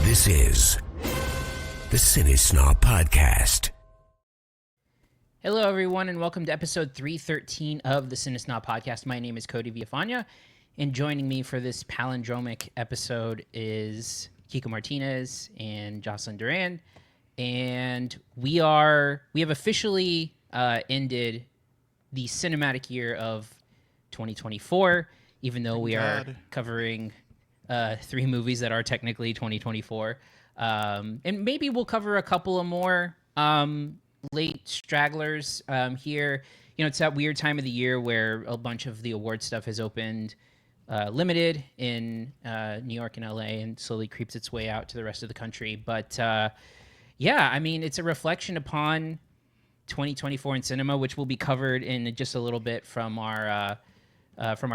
This is the CineSnob Podcast. Hello, everyone, and welcome to episode 313 of the CineSnob Podcast. My name is Cody Villafana, and joining me for this palindromic episode is Kiko Martinez and Jocelyn Duran. And we have officially ended the cinematic year of 2024, even though we are covering three movies that are technically 2024. And maybe we'll cover a couple of more late stragglers here. You know, it's that weird time of the year where a bunch of the award stuff has opened limited in New York and LA and slowly creeps its way out to the rest of the country. But yeah, I mean, it's a reflection upon 2024 in cinema, which will be covered in just a little bit from our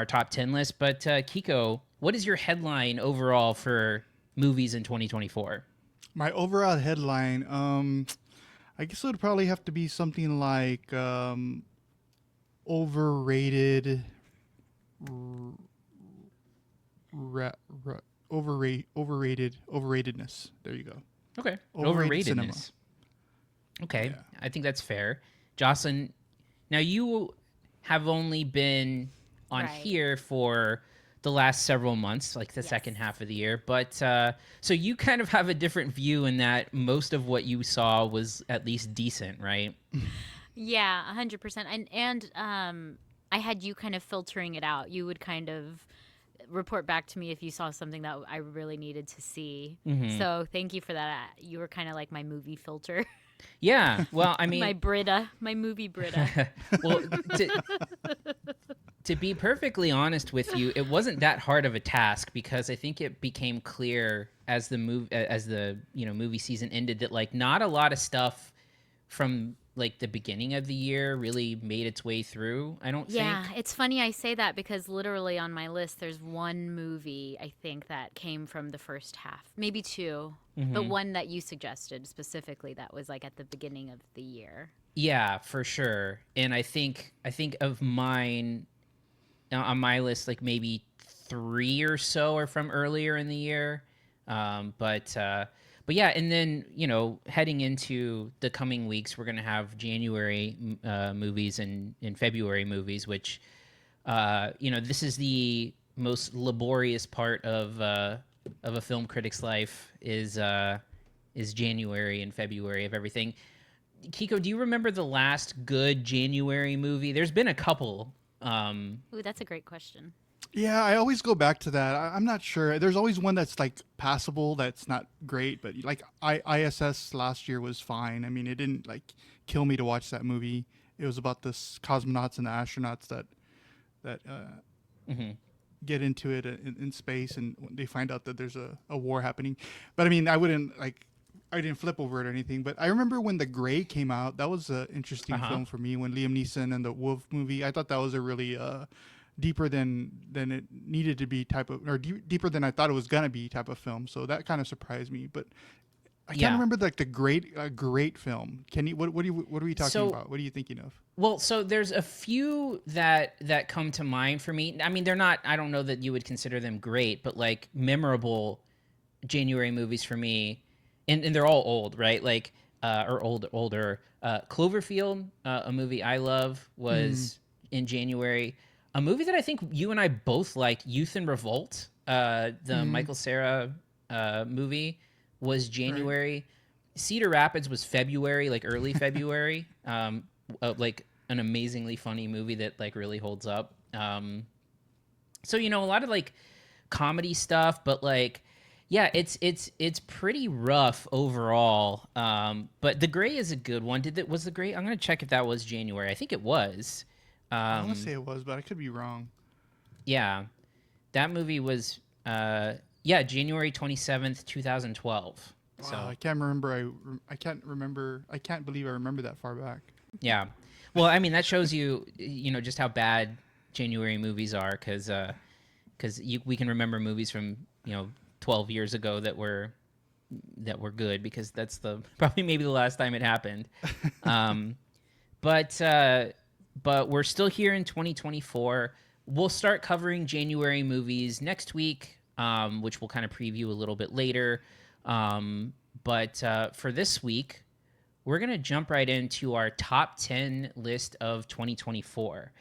top 10 list. But Kiko, what is your headline overall for movies in 2024? My overall headline, I guess it would probably have to be something like overrated, overratedness. There you go. Okay. Overrated Overratedness. cinema. Okay. Yeah. I think that's fair. Jocelyn, now you have only been on here for the last several months, like the second half of the year. But so you kind of have a different view in that most of what you saw was at least decent, right? Yeah, 100%. And I had you kind of filtering it out. You would kind of report back to me if you saw something that I really needed to see. Mm-hmm. So thank you for that. You were kind of like my movie filter. Yeah. Well, I mean, my movie Brita. Well, to be perfectly honest with you, it wasn't that hard of a task because I think it became clear as the movie season ended that like not a lot of stuff from like the beginning of the year really made its way through. I don't think. Yeah, it's funny I say that because literally on my list there's one movie I think that came from the first half, maybe two, but one that you suggested specifically that was like at the beginning of the year. Yeah, for sure. And I think of mine on my list, like maybe three or so are from earlier in the year. But yeah, and then, you know, heading into the coming weeks, we're going to have January movies and February movies, which, you know, this is the most laborious part of a film critic's life is January and February of everything. Kiko, do you remember the last good January movie? There's been a couple. Ooh, that's a great question. Yeah, I always go back to that. I'm not sure. There's always one that's like passable, that's not great, but like ISS last year was fine. I mean, it didn't like kill me to watch that movie. It was about the cosmonauts and the astronauts that get into it in space, and they find out that there's a war happening. But I mean, I didn't flip over it or anything. But I remember when The Grey came out. That was an interesting film for me. When Liam Neeson and the Wolf movie, I thought that was a really deeper than it needed to be type of, or deeper than I thought it was gonna be type of film. So that kind of surprised me. But I can't remember like the great film. Can you? What are we talking about? What are you thinking of? Well, so there's a few that come to mind for me. I mean, they're not. I don't know that you would consider them great, but like memorable January movies for me, and they're all old, right? Like or older. Cloverfield, a movie I love, was in January. A movie that I think you and I both like, Youth in Revolt, the Michael Cera movie, was January. Right. Cedar Rapids was February, like early February. Like an amazingly funny movie that like really holds up. So, you know, a lot of like comedy stuff, but like, yeah, it's pretty rough overall. But The Grey is a good one. Was The Grey? I'm gonna check if that was January. I think it was. I want to say it was, but I could be wrong. Yeah, that movie was January 27th, 2012. Wow, So I can't remember. I can't remember. I can't believe I remember that far back. Yeah, well, I mean that shows you, you know, just how bad January movies are, because we can remember movies from 12 years ago that were good, because that's probably maybe the last time it happened. But we're still here in 2024. We'll start covering January movies next week, which we'll kind of preview a little bit later. But for this week, we're going to jump right into our top 10 list of 2024.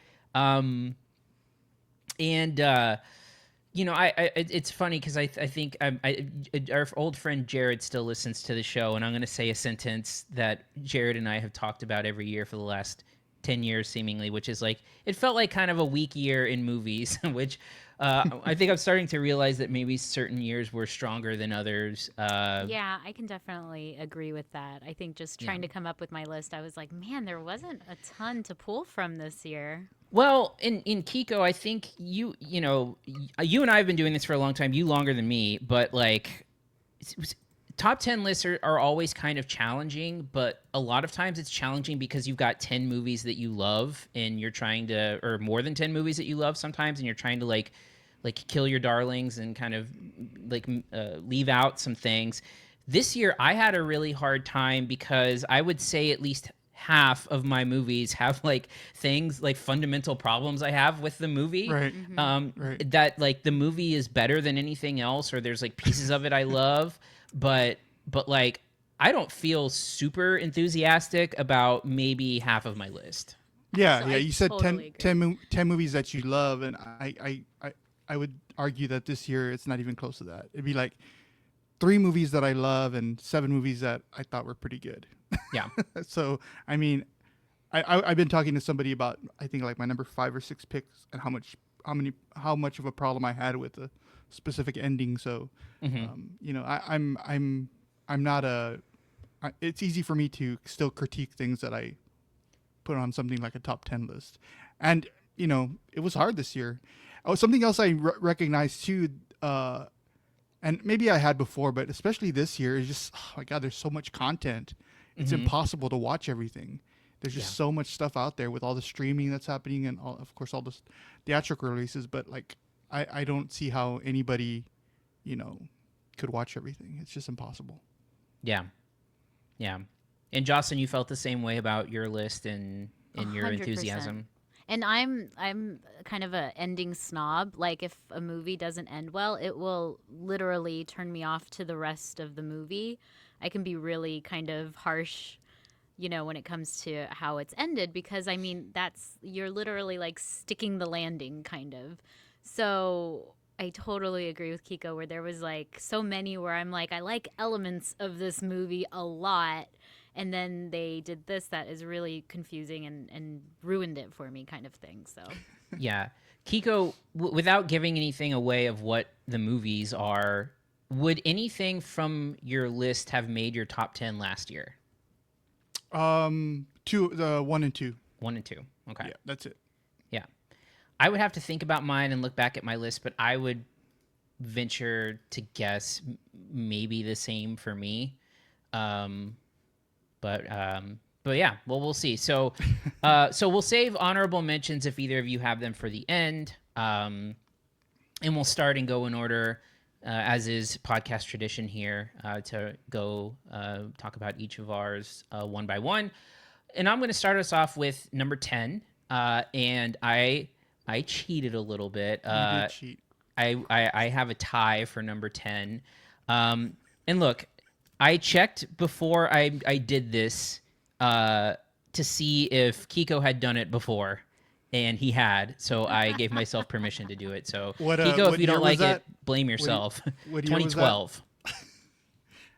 It's funny because I think our old friend Jared still listens to the show, and I'm going to say a sentence that Jared and I have talked about every year for the last 10 years, seemingly, which is like, it felt like kind of a weak year in movies, which I think I'm starting to realize that maybe certain years were stronger than others. Yeah, I can definitely agree with that. I think just trying to come up with my list, I was like, man, there wasn't a ton to pull from this year. Well, in Kiko, I think you and I have been doing this for a long time. You longer than me, but like top 10 lists are always kind of challenging, but a lot of times it's challenging because you've got 10 movies that you love and you're trying to, or more than 10 movies that you love sometimes, and you're trying to like kill your darlings and kind of like leave out some things. This year I had a really hard time because I would say at least half of my movies have like things like fundamental problems I have with the movie. Right. Mm-hmm. That like the movie is better than anything else, or there's like pieces of it I love, but like I don't feel super enthusiastic about maybe half of my list. Yeah, So yeah. I You said totally 10 movies that you love, and I would argue that this year it's not even close to that. It'd be like 3 movies that I love and 7 movies that I thought were pretty good. Yeah. So I mean, I've been talking to somebody about, I think, like my number 5 or 6 picks and how much of a problem I had with a specific ending. So I'm not it's easy for me to still critique things that I put on something like a top 10 list. And it was hard this year. Oh, something else I recognized too, and maybe I had before, but especially this year, is just, oh my God, there's so much content. It's impossible to watch everything. There's just so much stuff out there with all the streaming that's happening and of course all the theatrical releases. But like, I don't see how anybody, could watch everything. It's just impossible. Yeah. Yeah. And Jocelyn, you felt the same way about your list and your 100%. enthusiasm. And I'm kind of a ending snob. Like if a movie doesn't end well, it will literally turn me off to the rest of the movie. I can be really kind of harsh, when it comes to how it's ended, because I mean, you're literally like sticking the landing kind of. So I totally agree with Kiko, where there was like so many where I'm like, I like elements of this movie a lot, and then they did this that is really confusing and ruined it for me, kind of thing. So Yeah. Kiko, without giving anything away of what the movies are, would anything from your list have made your top 10 last year? 1 and 2. 1 and 2. Okay. Yeah, that's it. Yeah. I would have to think about mine and look back at my list, but I would venture to guess maybe the same for me. But yeah, well, we'll see. So, so we'll save honorable mentions if either of you have them for the end. And we'll start and go in order, as is podcast tradition here, to go talk about each of ours one by one. And I'm going to start us off with number 10. And I cheated a little bit. You did cheat. I have a tie for number 10. And look, I checked before I did this to see if Kiko had done it before, and he had. So I gave myself permission to do it. So Kiko, if you don't like it, blame yourself. What year was that? 2012.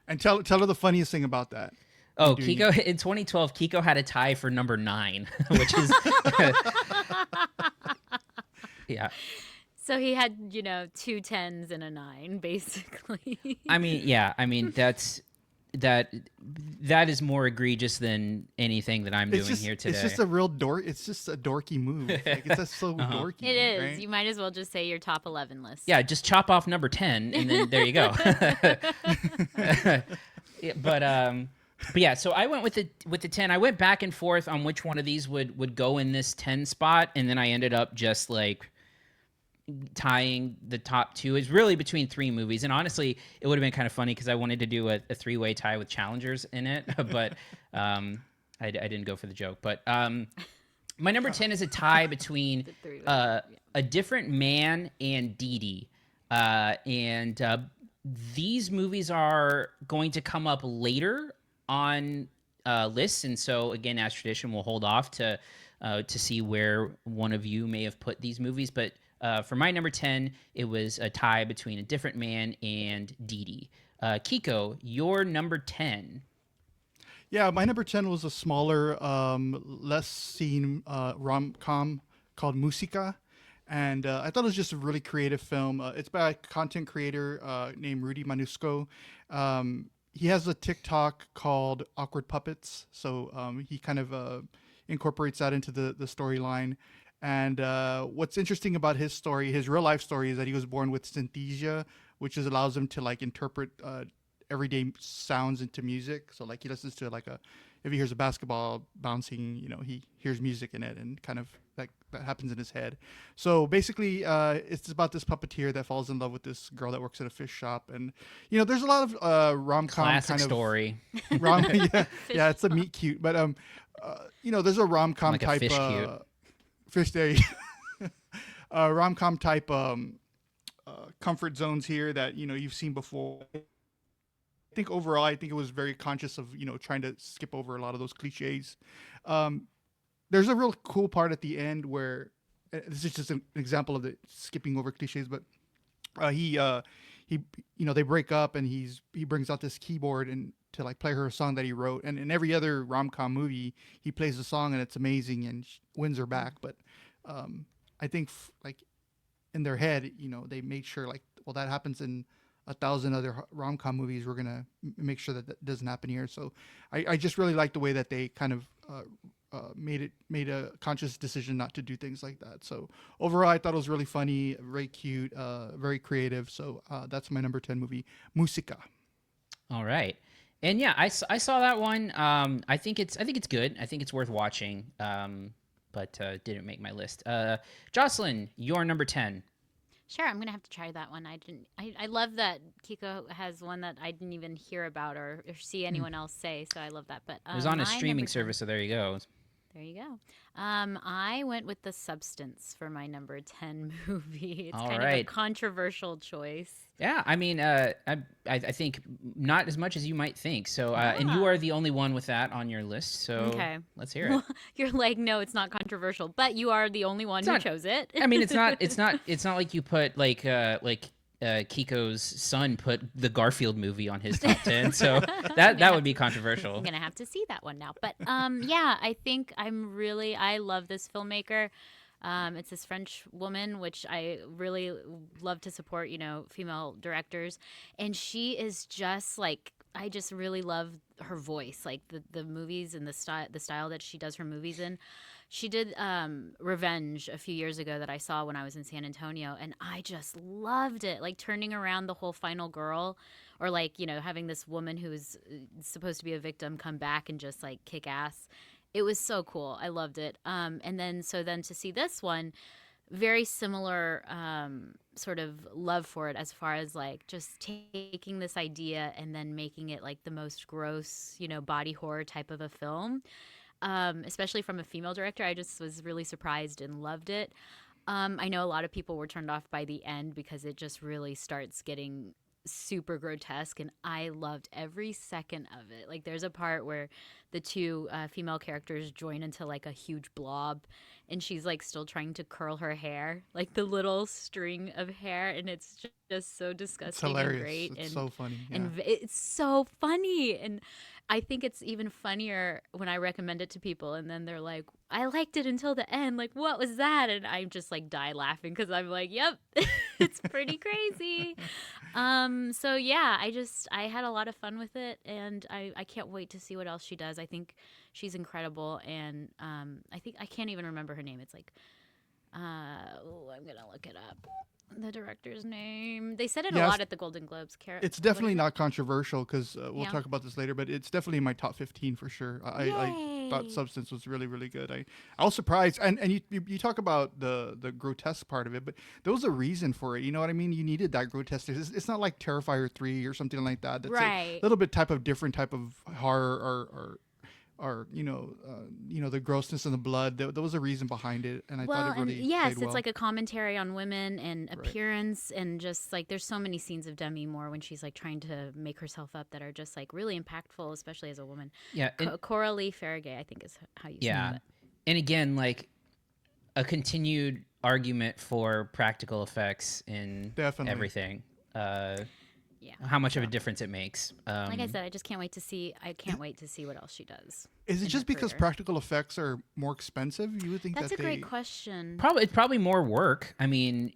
And tell her the funniest thing about that. Oh, Kiko, in 2012, Kiko had a tie for number 9, which is yeah. So he had, 2 10s and a 9, basically. I mean, that is more egregious than anything that I'm doing here today. It's just a real it's just a dorky move. Like, it's just so dorky. It is. Right? You might as well just say your top 11 list. Yeah, just chop off number 10 and then there you go. Yeah, but yeah, so I went with the 10. I went back and forth on which one of these would go in this 10 spot, and then I ended up just like tying the top 2. Is really between 3 movies, and honestly it would have been kind of funny because I wanted to do a 3-way tie with challengers in it, but I didn't go for the joke. But my number 10 is a tie between A Different Man and Dee Dee. And these movies are going to come up later on lists, and so again, as tradition, we'll hold off to see where one of you may have put these movies. But for my number 10, it was a tie between A Different Man and Dee Dee. Kiko, your number 10. Yeah, my number 10 was a smaller, less seen rom-com called Musica. And I thought it was just a really creative film. It's by a content creator named Rudy Manusco. He has a TikTok called Awkward Puppets. So he kind of incorporates that into the storyline. And what's interesting about his story, his real life story, is that he was born with synesthesia, which allows him to like interpret everyday sounds into music. So like he listens to like if he hears a basketball bouncing, he hears music in it, and kind of that happens in his head. So basically, it's about this puppeteer that falls in love with this girl that works at a fish shop, and there's a lot of rom-com Classic kind of story. Yeah, it's a meet cute, but there's a rom-com Like a type fish cute. fish day, rom-com type comfort zones here that you've seen before. I think overall, it was very conscious of trying to skip over a lot of those cliches. There's a real cool part at the end where this is just an example of the skipping over cliches, but they break up, and he brings out this keyboard and to like play her a song that he wrote, and in every other rom-com movie he plays the song and it's amazing and wins her back. But I think like in their head, they made sure like, well, that happens in 1,000 other rom-com movies. We're gonna make sure that doesn't happen here. So I just really like the way that they kind of made a conscious decision not to do things like that. So overall, I thought it was really funny, very cute, very creative. So that's my number 10 movie, Musica. All right. And yeah, I saw that one. I think it's good. I think it's worth watching. But didn't make my list. Jocelyn, your number 10. Sure, I'm gonna have to try that one. I love that Kiko has one that I didn't even hear about or see anyone else say. So I love that. But It was on a my streaming number 10 service, so there you go. There you go. I went with The Substance for my number 10 movie. It's All kind of right. a controversial choice. Yeah, I mean, I think not as much as you might think. So, and you are the only one with that on your list. So Okay. let's hear it. You're like, no, it's not controversial, but you are the only one who chose it. I mean, it's not like you put like Kiko's son put the Garfield movie on his top 10. So that would be controversial. I'm gonna have to see that one now. But yeah, I think I love this filmmaker. It's this French woman, which I really love to support, female directors. And she is just like, I just really love her voice, like the movies and the style that she does her movies in. She did Revenge a few years ago that I saw when I was in San Antonio, and I just loved it. Like turning around the whole final girl, or like, having this woman who is supposed to be a victim come back and just like kick ass. It was so cool. I loved it. And then to see this one, very similar sort of love for it, as far as like just taking this idea and then making it like the most gross, body horror type of a film. Especially from a female director. I just was really surprised and loved it. I know a lot of people were turned off by the end because it just really starts getting super grotesque, and I loved every second of it. Like there's a part where the two female characters join into like a huge blob, and she's like still trying to curl her hair, like the little string of hair, and it's just so disgusting. It's hilarious. And great. It's and, so funny. Yeah. And it's so funny. And I think it's even funnier when I recommend it to people, and then they're like, I liked it until the end. Like, what was that? And I just like die laughing because I'm like, yep, it's pretty crazy. So yeah, I had a lot of fun with it, and I can't wait to see what else she does. I think she's incredible, and I can't even remember her name. It's like, I'm gonna look it up. The director's name. They said it a lot at the Golden Globes. It's definitely not controversial because we'll Yeah. talk about this later, but it's definitely in my top 15 for sure. I thought Substance was really, really good. I was surprised. And you talk about the grotesque part of it, but there was a reason for it. You know what I mean? You needed that grotesque. It's not like Terrifier 3 or something like that. That's Right. a little bit different type of horror or or the grossness and the blood. There was a reason behind it, and I thought it really yes, played well. it's like a commentary on women and appearance, and just like there's so many scenes of Demi Moore when she's like trying to make herself up that are just like really impactful, especially as a woman. Yeah, Coralie Farragut, I think is how you say it. And again, like a continued argument for practical effects in everything. How much of a difference it makes. Like I said, I just can't wait to see. I can't wait to see what else she does. Is it just because practical effects are more expensive? You would think that's a great question. It's probably more work. I mean,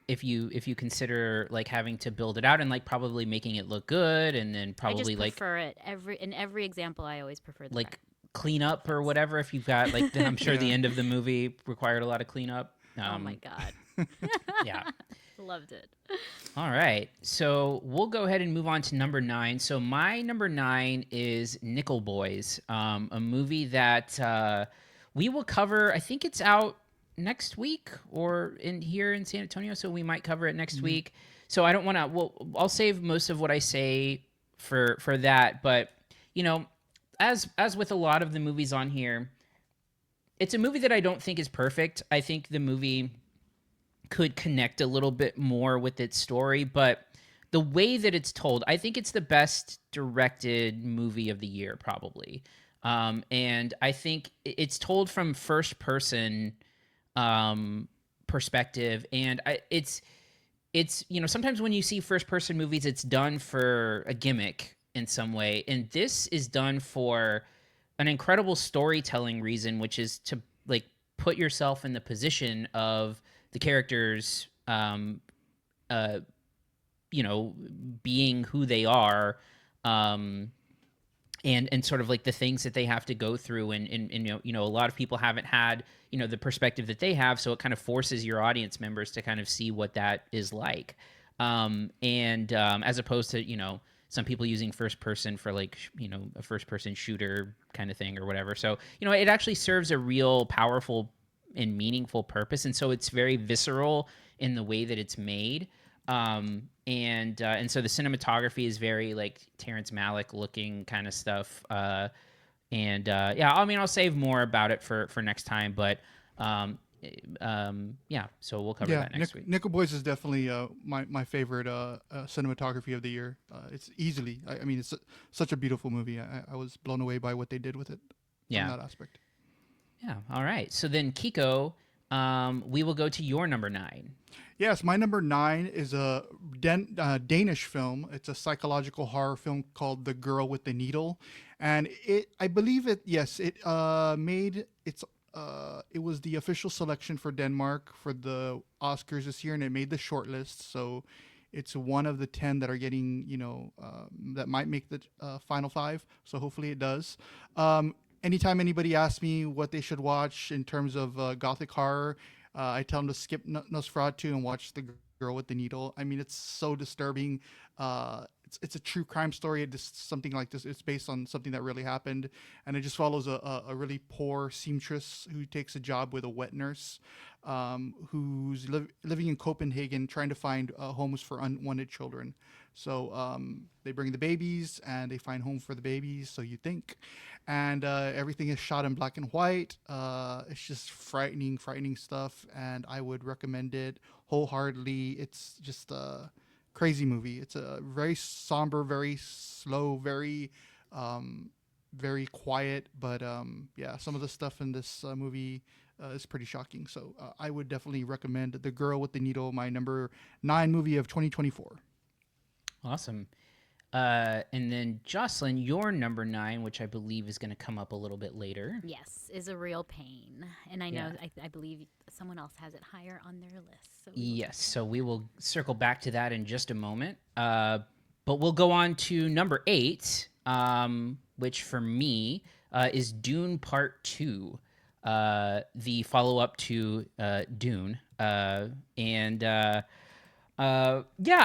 if you consider like having to build it out and like probably making it look good, and then probably I just prefer it in every example. I always prefer the clean up or whatever. If you've got like, I'm sure the end of the movie required a lot of cleanup. Oh my god. Yeah. Loved it. All right. So we'll go ahead and move on to number 9. So my number 9 is Nickel Boys, a movie that we will cover. I think it's out next week or here in San Antonio, so we might cover it next week. So I don't want to. I'll save most of what I say for that. But as with a lot of the movies on here, it's a movie that I don't think is perfect. I think the movie could connect a little bit more with its story, but the way that it's told, I think it's the best directed movie of the year, probably. And I think it's told from first person perspective, and it's sometimes when you see first person movies, it's done for a gimmick in some way, and this is done for an incredible storytelling reason, which is to like put yourself in the position of the characters, being who they are, and sort of like the things that they have to go through, and a lot of people haven't had the perspective that they have, so it kind of forces your audience members to kind of see what that is like, as opposed to some people using first person for like a first person shooter kind of thing or whatever. So it actually serves a real powerful and meaningful purpose, and so it's very visceral in the way that it's made, and so the cinematography is very like Terrence Malick looking kind of stuff, I mean I'll save more about it for next time, but so we'll cover that next week. Nickel Boys is definitely my favorite cinematography of the year. It's easily, I mean, it's such a beautiful movie. I was blown away by what they did with it in that aspect. Yeah. All right. So then, Kiko, we will go to your number 9. Yes, my number 9 is a Danish film. It's a psychological horror film called The Girl with the Needle, and it was the official selection for Denmark for the Oscars this year, and it made the shortlist. So it's one of the 10 that are getting that might make the final 5. So hopefully it does. Anytime anybody asks me what they should watch in terms of gothic horror, I tell them to skip Nosferatu and watch The Girl with the Needle. I mean, it's so disturbing. It's a true crime story. Something like this. It's based on something that really happened, and it just follows a really poor seamstress who takes a job with a wet nurse, who's living in Copenhagen trying to find homes for unwanted children. So they bring the babies and they find home for the babies, so you think. And everything is shot in black and white. It's just frightening stuff, and I would recommend it wholeheartedly. It's just a crazy movie. It's a very somber, very slow, very quiet, but some of the stuff in this movie is pretty shocking. So I would definitely recommend The Girl with the Needle, my number 9 movie of 2024. Awesome. And then Jocelyn, your number 9, which I believe is going to come up a little bit later. Yes, is A Real Pain. And I know, I believe someone else has it higher on their list. So so we will circle back to that in just a moment. But we'll go on to number 8, which for me is Dune Part 2, the follow-up to Dune. I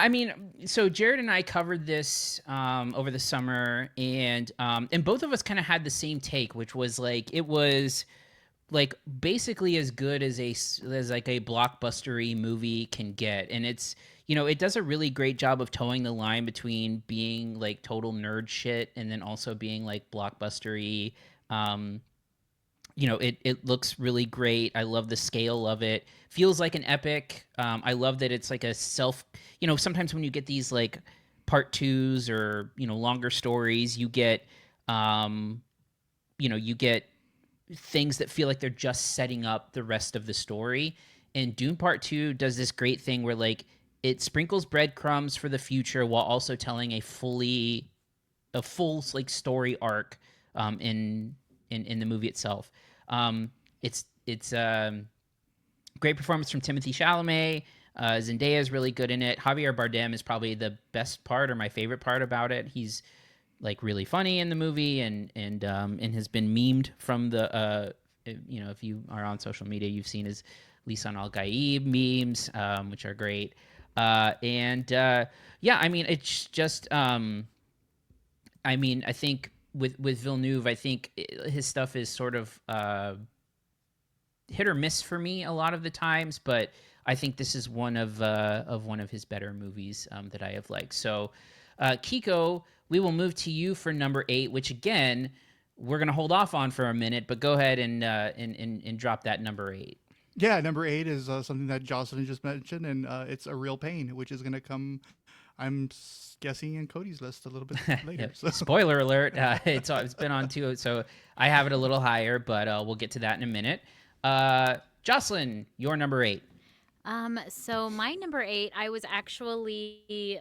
mean, so Jared and I covered this over the summer, and both of us kind of had the same take, which was like it was like basically as good as like a blockbustery movie can get, and it's it does a really great job of towing the line between being like total nerd shit and then also being like blockbustery. It looks really great. I love the scale of it. Feels like an epic. I love that it's like a sometimes when you get these like part twos or, longer stories, you get, you get things that feel like they're just setting up the rest of the story. And Dune Part 2 does this great thing where like it sprinkles breadcrumbs for the future while also telling a full like story arc in the movie itself. It's great performance from Timothée Chalamet. Zendaya is really good in it. Javier Bardem is probably the best part or my favorite part about it. He's like really funny in the movie and has been memed from the if you are on social media, you've seen his Lisan Al Gaib memes, which are great. It's just I think with Villeneuve, I think his stuff is sort of hit or miss for me a lot of the times, but I think this is one of his better movies that I have liked. So, Kiko, we will move to you for number 8, which again we're gonna hold off on for a minute, but go ahead and drop that number 8. Yeah, number 8 is something that Jocelyn just mentioned, and it's A Real Pain, which is going to come, I'm guessing, in Cody's list a little bit later. Yep. So. Spoiler alert, it's been on 2, so I have it a little higher, but we'll get to that in a minute. Jocelyn, your number 8. So my number 8, I was actually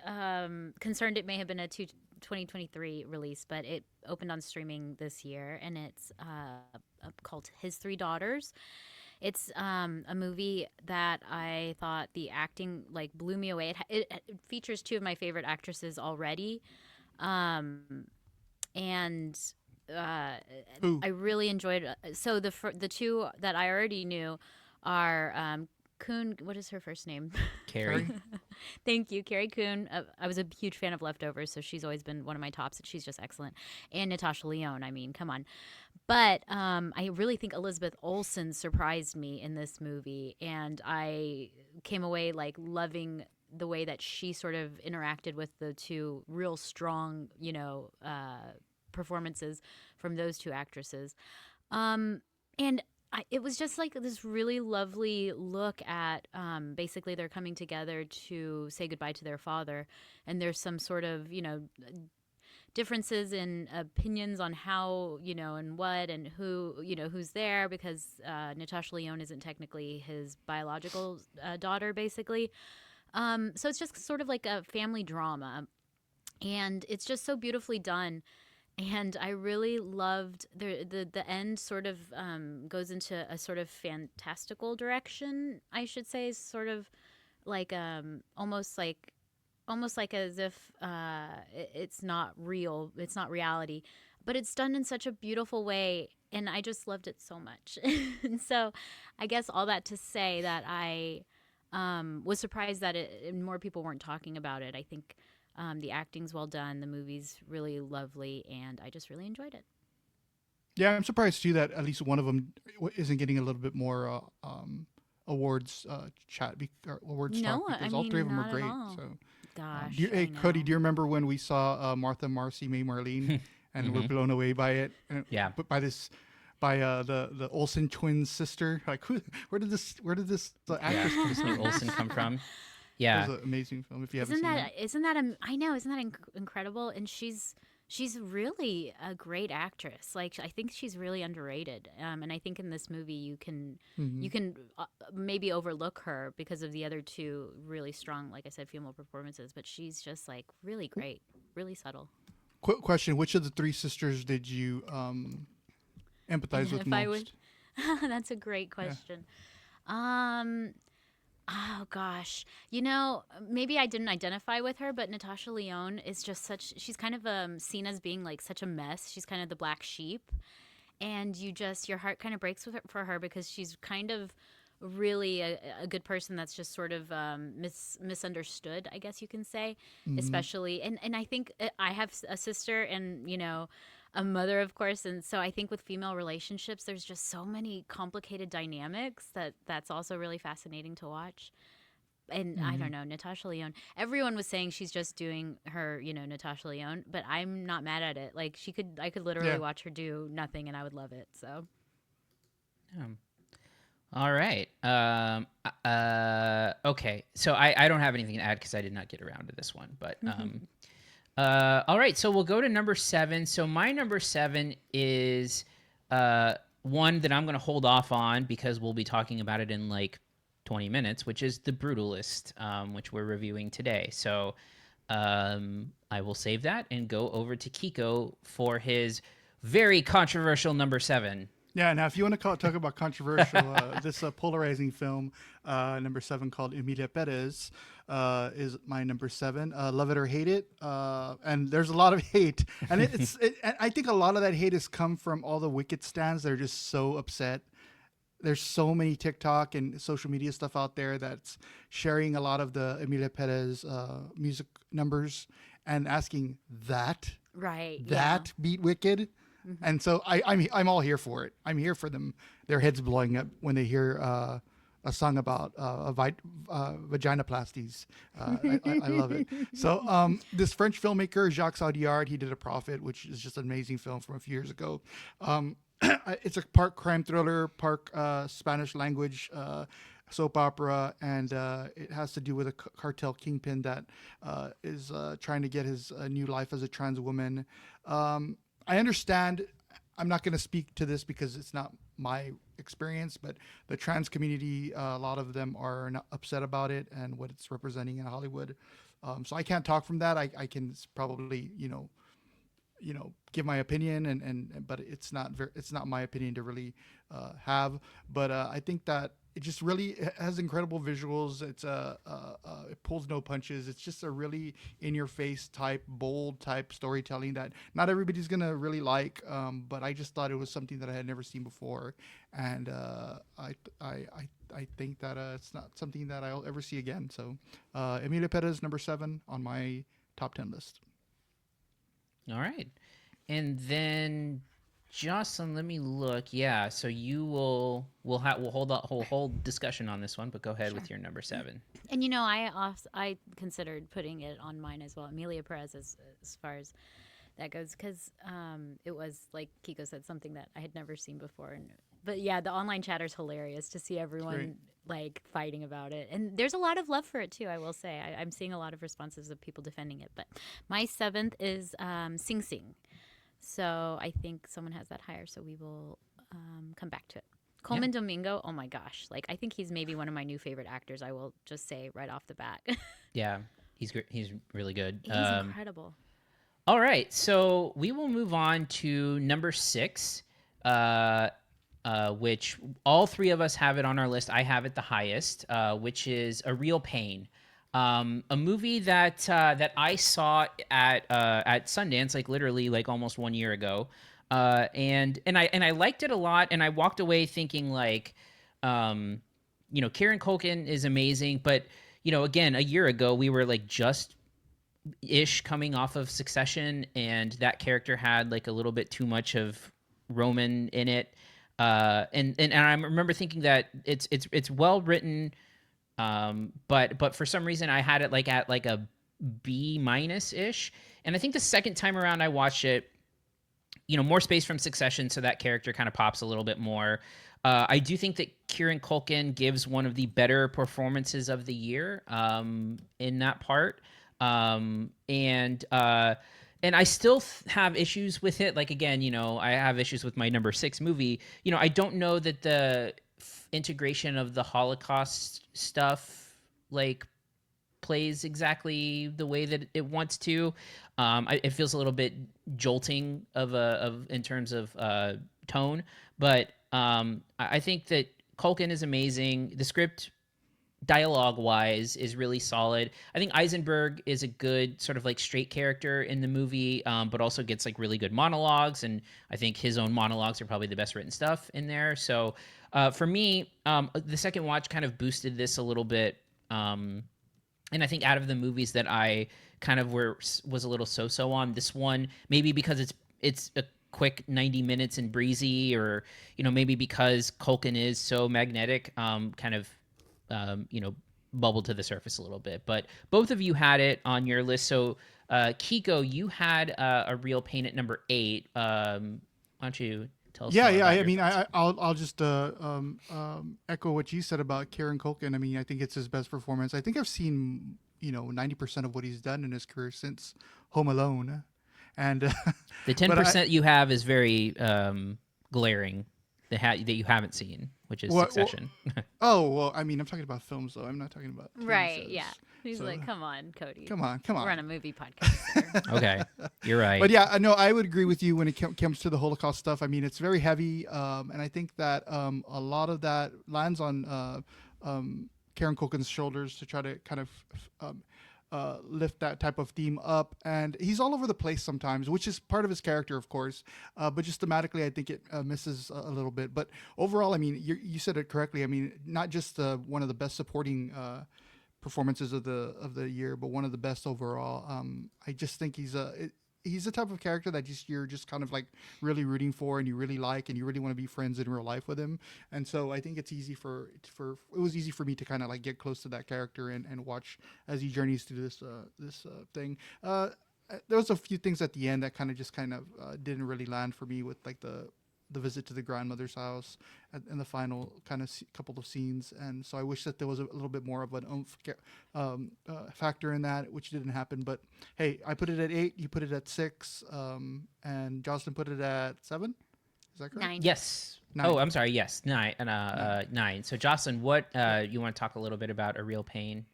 concerned it may have been a 2023 release, but it opened on streaming this year, and it's called His Three Daughters. It's a movie that I thought the acting like blew me away. It features 2 of my favorite actresses already, and I really enjoyed it. So the 2 that I already knew are Kuhn. What is her first name? Carrie. Thank you, Carrie Coon. I was a huge fan of Leftovers, so she's always been one of my tops. She's just excellent. And Natasha Lyonne. I mean, come on. But I really think Elizabeth Olsen surprised me in this movie, and I came away like loving the way that she sort of interacted with the 2 real strong, performances from those 2 actresses. It was just like this really lovely look at basically they're coming together to say goodbye to their father, and there's some sort of differences in opinions on how and what and who who's there, because Natasha Lyonne isn't technically his biological daughter basically. So it's just sort of like a family drama, and it's just so beautifully done. And I really loved the end sort of goes into a sort of fantastical direction, I should say, sort of like almost like as if it's not real, it's not reality, but it's done in such a beautiful way, and I just loved it so much. And so I guess all that to say that I was surprised that more people weren't talking about it. I think the acting's well done, the movie's really lovely, and I just really enjoyed it. Yeah, I'm surprised too that at least one of them isn't getting a little bit more awards talk, because all 3 of them are great. So, gosh, hey Cody, do you remember when we saw Martha, Marcy, May, Marlene, and we're blown away by it? Yeah, but by the Olsen twins' sister. Like, where did this actress come from? Olsen come from? Yeah, it was an amazing film. If you haven't seen it, isn't that incredible? And she's really a great actress. Like, I think she's really underrated. And I think in this movie you can maybe overlook her because of the other 2 really strong, like I said, female performances. But she's just like really great, really subtle. Quick question: which of the 3 sisters did you empathize with most? That's a great question. Yeah. Oh gosh, maybe I didn't identify with her, but Natasha Lyonne is just she's kind of seen as being like such a mess. She's kind of the black sheep, and your heart kind of breaks for her because she's kind of really a good person that's just sort of misunderstood, I guess you can say, especially. And I think I have a sister and, a mother, of course. And so I think with female relationships, there's just so many complicated dynamics that's also really fascinating to watch. And I don't know, Natasha Lyonne. Everyone was saying she's just doing her, Natasha Lyonne, but I'm not mad at it. Like I could literally watch her do nothing, and I would love it. So. All right. Okay. So I don't have anything to add because I did not get around to this one. But all right. So we'll go to number 7. So my number 7 is one that I'm going to hold off on because we'll be talking about it in like 20 minutes, which is The Brutalist, which we're reviewing today. So I will save that and go over to Kiko for his very controversial number 7. Yeah, now if you want to talk about controversial, this polarizing film, number 7, called Emilia Perez, is my number 7. Love it or hate it, and there's a lot of hate, and I think a lot of that hate has come from all the Wicked stans that are just so upset. There's so many TikTok and social media stuff out there that's sharing a lot of the Emilia Perez music numbers and asking that beat Wicked. Mm-hmm. And so I'm all here for it. I'm here for them. Their heads blowing up when they hear a song about vaginoplasties. I love it. So this French filmmaker, Jacques Audiard, he did A Prophet, which is just an amazing film from a few years ago. It's a part crime thriller, part Spanish language soap opera, and it has to do with a cartel kingpin that is trying to get his new life as a trans woman. I understand. I'm not going to speak to this because it's not my experience, but the trans community, a lot of them are not upset about it and what it's representing in Hollywood. So I can't talk from that. I can probably, give my opinion, but it's not my opinion to really have. But I think that it just really has incredible visuals. It's it pulls no punches. It's just a really in-your-face type, bold type storytelling that not everybody's gonna really like. But I just thought it was something that I had never seen before, and I think that it's not something that I'll ever see again. So Emilia Perez, number 7 on my top 10 list. All right, and then Jocelyn, let me look. Yeah, so we'll hold a whole discussion on this one, but go ahead with your number 7. And I considered putting it on mine as well, Emilia Perez, as far as that goes, because it was, like Kiko said, something that I had never seen before. But yeah, the online chatter's hilarious to see everyone like fighting about it, and there's a lot of love for it too. I will say I'm seeing a lot of responses of people defending it. But my 7th is Sing Sing. So I think someone has that higher, so we will come back to it. Coleman Domingo, oh my gosh. Like, I think he's maybe one of my new favorite actors, I will just say right off the bat. Yeah, he's really good. He's incredible. All right, so we will move on to number 6, which all 3 of us have it on our list. I have it the highest, which is A Real Pain. A movie that I saw at Sundance, like literally like almost 1 year ago, and I liked it a lot, and I walked away thinking like, Kieran Culkin is amazing, but again, a year ago we were like just coming off of Succession, and that character had like a little bit too much of Roman in it, and I remember thinking that it's well written. But for some reason I had it like at like a B- ish. And I think the second time around I watched it, more space from Succession, so that character kind of pops a little bit more. I do think that Kieran Culkin gives one of the better performances of the year in that part. And I still have issues with it. Like, again, I have issues with my number 6 movie. I don't know that the integration of the Holocaust stuff like plays exactly the way that it wants to. It feels a little bit jolting in terms of tone, but I think that Culkin is amazing. The script, dialogue wise, is really solid. I think Eisenberg is a good sort of like straight character in the movie, but also gets like really good monologues, and I think his own monologues are probably the best written stuff in there. So for me, the second watch kind of boosted this a little bit, and I think out of the movies that I kind of was a little so on, this one, maybe because it's a quick 90 minutes and breezy, or maybe because Culkin is so magnetic, kind of bubbled to the surface a little bit. But both of you had it on your list. So Kiko, you had a real pain at number 8. Why don't you tell us? Yeah, more yeah. about I your mean, thoughts? I'll just echo what you said about Kieran Culkin. I mean, I think it's his best performance. I think I've seen 90% of what he's done in his career since Home Alone, and The but 10% you have is very glaring that you haven't seen, which is Succession. Oh well, I mean, I'm talking about films though. I'm not talking about TV Right, shows. yeah. He's So, like, come on, Cody. come on. We're on a movie podcast. Here. Okay, you're right. But yeah, no, I would agree with you when it comes to the Holocaust stuff. I mean, it's very heavy, and I think that a lot of that lands on Karen Culkin's shoulders to try to kind of lift that type of theme up. And he's all over the place sometimes, which is part of his character, of course. But just thematically, I think it misses a little bit. But overall, I mean, you said it correctly. I mean, not just one of the best supporting performances of the year, but one of the best overall. I just think he's the type of character that you're just kind of like really rooting for, and you really like, and you really want to be friends in real life with him. And so I think it's easy it was easy for me to kind of like get close to that character and watch as he journeys through this thing. There was a few things at the end that kind of didn't really land for me, with like the visit to the grandmother's house and the final kind of couple of scenes. And so I wish that there was a little bit more of an oomph factor in that, which didn't happen. But hey, I put it at 8, you put it at 6, and Jocelyn put it at 7. Is that correct? 9. Yes. 9. Oh, I'm sorry. Yes, 9. 9. So Jocelyn, what you want to talk a little bit about A Real Pain?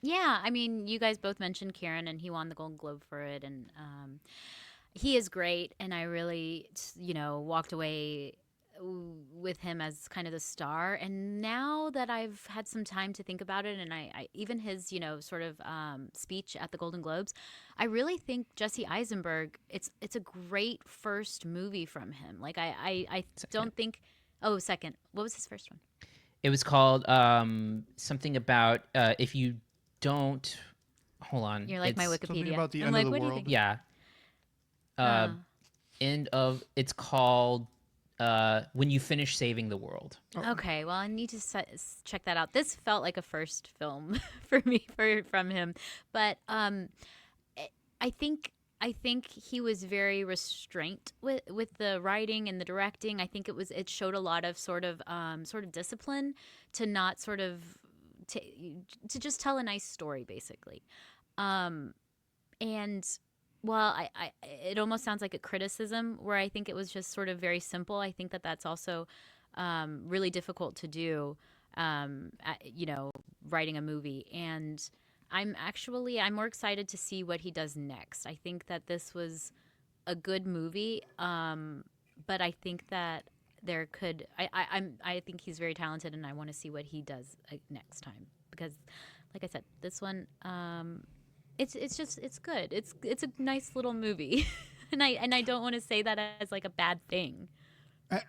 Yeah, I mean, you guys both mentioned Kieran, and he won the Golden Globe for it, and he is great, and I really, walked away with him as kind of the star. And now that I've had some time to think about it, and I even his, sort of speech at the Golden Globes, I really think Jesse Eisenberg, it's a great first movie from him. Like I don't think. Oh, second. What was his first one? It was called something about if you don't. Hold on. You're like my It's- Wikipedia. Something about the I'm end like, of the what do you world. think? Yeah. It's called When You Finish Saving the World. Okay, well, I need to check that out. This felt like a first film for me from him, but I think he was very restrained with the writing and the directing. I think it showed a lot of sort of discipline to not sort of to just tell a nice story, basically. And well, it almost sounds like a criticism, where I think it was just sort of very simple. I think that that's also really difficult to do, writing a movie. And I'm more excited to see what he does next. I think that this was a good movie, but I think that there could. I think he's very talented, and I want to see what he does next time, because, like I said, this one. It's good. It's a nice little movie, and I don't want to say that as like a bad thing.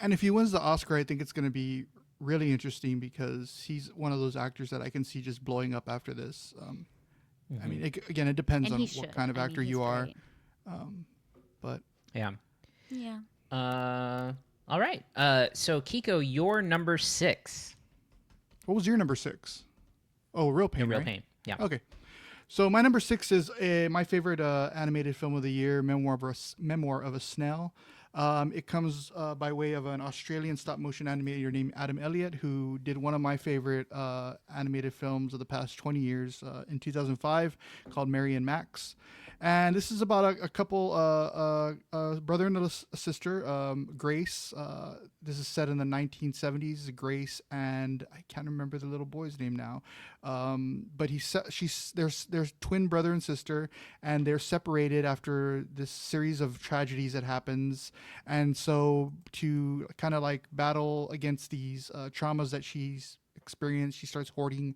And if he wins the Oscar, I think it's going to be really interesting, because he's one of those actors that I can see just blowing up after this. I mean, it depends And on he what should. kind of I mean, actor he's you are. great. But Yeah. Yeah. All right. So Kiko, your number 6. what was your number 6? Oh, Real Pain. A Real right? Pain. Yeah. Okay. So my number 6 is my favorite animated film of the year, Memoir of a Snail. It comes by way of an Australian stop-motion animator named Adam Elliott, who did one of my favorite animated films of the past 20 years in 2005, called Mary and Max. And this is about a couple, a brother and a sister, Grace. This is set in the 1970s. Grace and I can't remember the little boy's name now, but there's twin brother and sister, and they're separated after this series of tragedies that happens. And so to kind of like battle against these traumas that she's experienced, she starts hoarding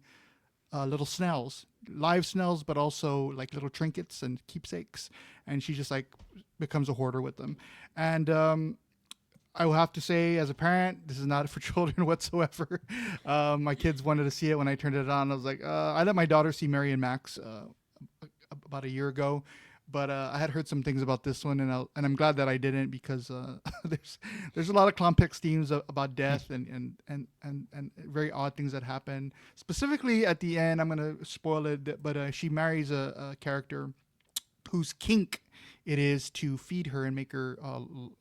little snails, live snails, but also like little trinkets and keepsakes. And she just like becomes a hoarder with them. And I will have to say, as a parent, this is not for children whatsoever. My kids wanted to see it when I turned it on. I was like, I let my daughter see Mary and Max about a year ago, But I had heard some things about this one, and I'm glad that I didn't, because there's a lot of complex themes about death and very odd things that happen. Specifically at the end, I'm gonna spoil it, but she marries a character whose kink it is to feed her and make her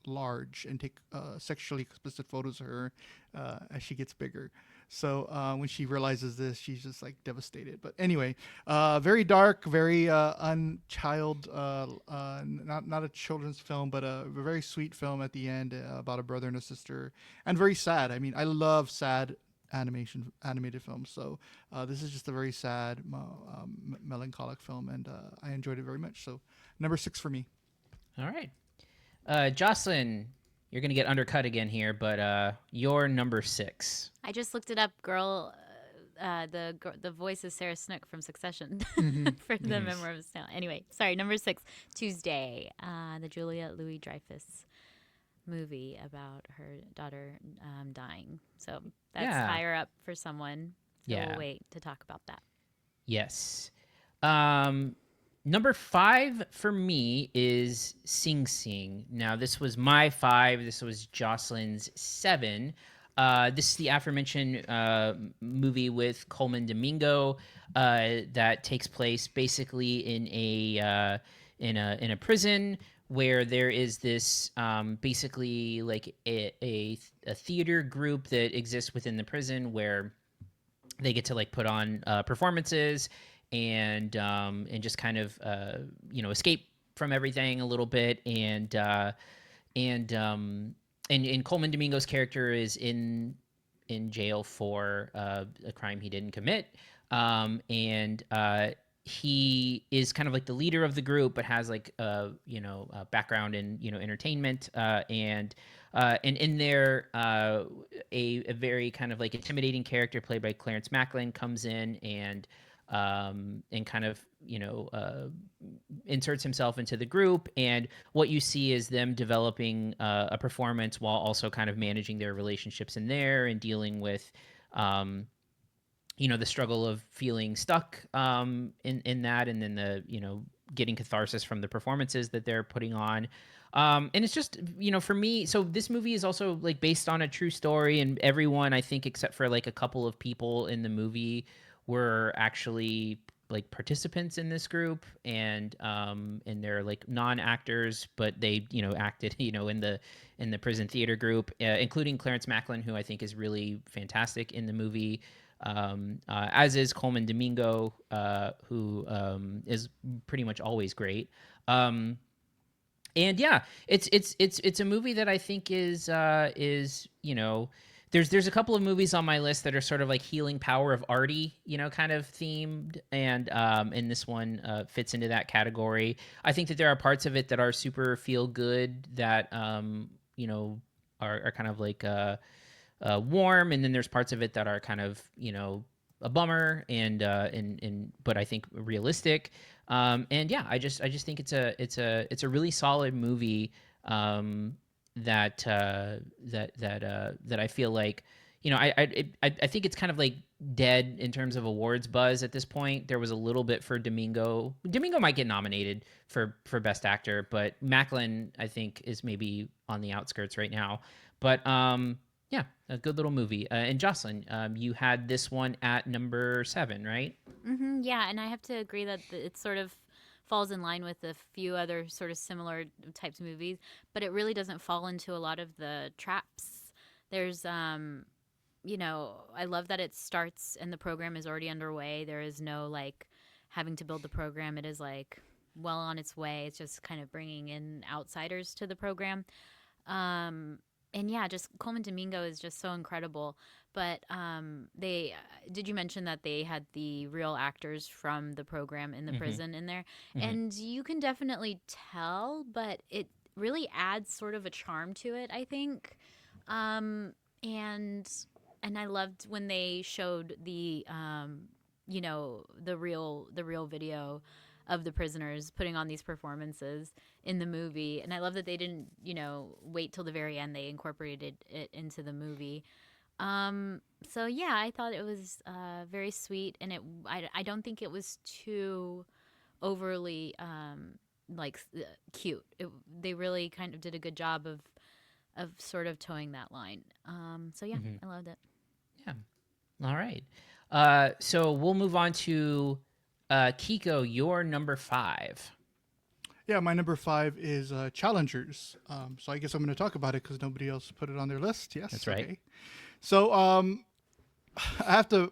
large and take sexually explicit photos of her as she gets bigger. So when she realizes this, she's just like devastated. But anyway, very dark, very unchild, not a children's film, but a very sweet film at the end about a brother and a sister, and very sad. I mean, I love sad animated films. So this is just a very sad, melancholic film, and I enjoyed it very much. So number 6 for me. All right. Jocelyn, you're going to get undercut again here, but you're number 6. I just looked it up, girl. The voice is Sarah Snook from Succession for the Memoir of a Snail. Anyway, sorry, number 6, Tuesday, the Julia Louis-Dreyfus movie about her daughter dying. So that's higher up for someone. So we'll wait to talk about that. Yes. Number 5 for me is Sing Sing. Now, this was my 5. This was Jocelyn's 7. This is the aforementioned movie with Coleman Domingo that takes place basically in a prison where there is this basically like a theater group that exists within the prison where they get to like put on performances and just kind of escape from everything a little bit, and Coleman Domingo's character is in jail for a crime he didn't commit, and he is kind of like the leader of the group, but has like a background in entertainment, and in there a very kind of like intimidating character played by Clarence Macklin comes in and kind of inserts himself into the group, and what you see is them developing a performance while also kind of managing their relationships in there and dealing with the struggle of feeling stuck in that, and then the getting catharsis from the performances that they're putting on. And it's just, for me, so this movie is also like based on a true story, and everyone, I think, except for like a couple of people in the movie, were actually like participants in this group, and they're like non-actors, but they acted in the prison theater group, including Clarence Macklin, who I think is really fantastic in the movie, as is Coleman Domingo, who is pretty much always great. And yeah, it's a movie that I think is there's a couple of movies on my list that are sort of like healing power of Artie, kind of themed, and this one fits into that category. I think that there are parts of it that are super feel good, that are kind of like warm, and then there's parts of it that are kind of a bummer and but I think realistic. And yeah, I just think it's a really solid movie. That I feel like, I think it's kind of like dead in terms of awards buzz at this point. There was a little bit for Domingo. Domingo might get nominated for Best Actor, but Macklin, I think, is maybe on the outskirts right now. But yeah, a good little movie. And Jocelyn, you had this one at number 7, right? Mm-hmm, yeah, and I have to agree that it sort of falls in line with a few other sort of similar types of movies, but it really doesn't fall into a lot of the traps. There's, I love that it starts and the program is already underway. There is no like having to build the program. It is like well on its way. It's just kind of bringing in outsiders to the program. And yeah, just Coleman Domingo is just so incredible. But did you mention that they had the real actors from the program in the prison in there? Mm-hmm. And you can definitely tell, but it really adds sort of a charm to it, I think. And I loved when they showed the the real video of the prisoners putting on these performances in the movie. And I love that they didn't, wait till the very end. They incorporated it into the movie. So yeah, I thought it was very sweet, and I don't think it was too overly cute. They really kind of did a good job of sort of towing that line. So yeah, I loved it. Yeah. All right. So we'll move on to Kiko, your number 5. Yeah, my number 5 is Challengers. So I guess I'm going to talk about it because nobody else put it on their list. Yes, That's right. Okay. So I have to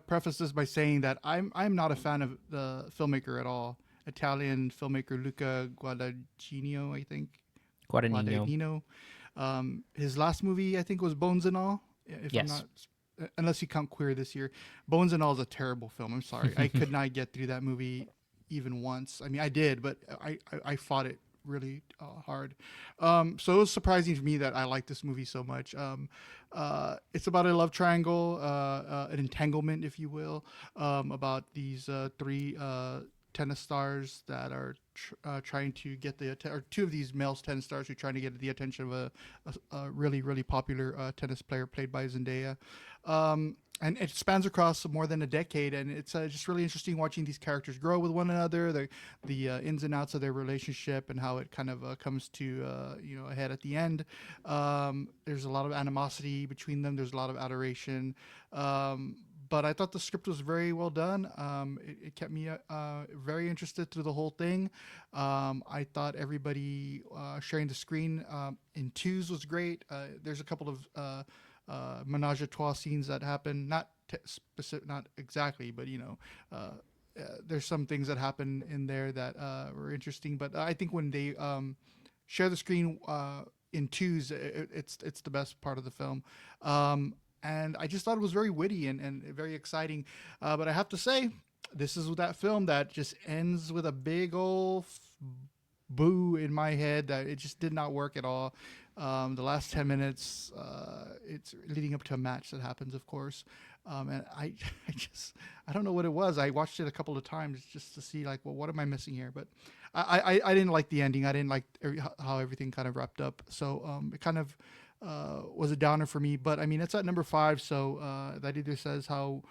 preface this by saying that I'm not a fan of the filmmaker at all. Italian filmmaker Luca Guadagnino, I think. Guadagnino. His last movie, I think, was Bones and All. If Yes. I'm not, unless you count Queer this year. Bones and All is a terrible film. I'm sorry. I could not get through that movie even once. I mean, I did, but I fought it really hard. So it was surprising for me that I liked this movie so much. It's about a love triangle, an entanglement, if you will, about these 3 tennis stars that are trying to get or 2 of these male tennis stars who are trying to get the attention of a really, really popular tennis player played by Zendaya. And it spans across more than a decade, and it's just really interesting watching these characters grow with one another, the ins and outs of their relationship, and how it kind of comes to a head at the end. There's a lot of animosity between them. There's a lot of adoration. But I thought the script was very well done. It kept me very interested through the whole thing. I thought everybody sharing the screen in twos was great. There's a couple of menage a trois scenes that happen, not exactly, but there's some things that happen in there that were interesting. But I think when they share the screen in twos, it's the best part of the film. And I just thought it was very witty and very exciting. But I have to say, this is that film that just ends with a big old boo in my head that it just did not work at all. The last 10 minutes, it's leading up to a match that happens, of course. And I don't know what it was. I watched it a couple of times just to see well, what am I missing here? But I didn't like the ending. I didn't like how everything kind of wrapped up. So it kind of was a downer for me. But I mean, it's at number 5. So that either says how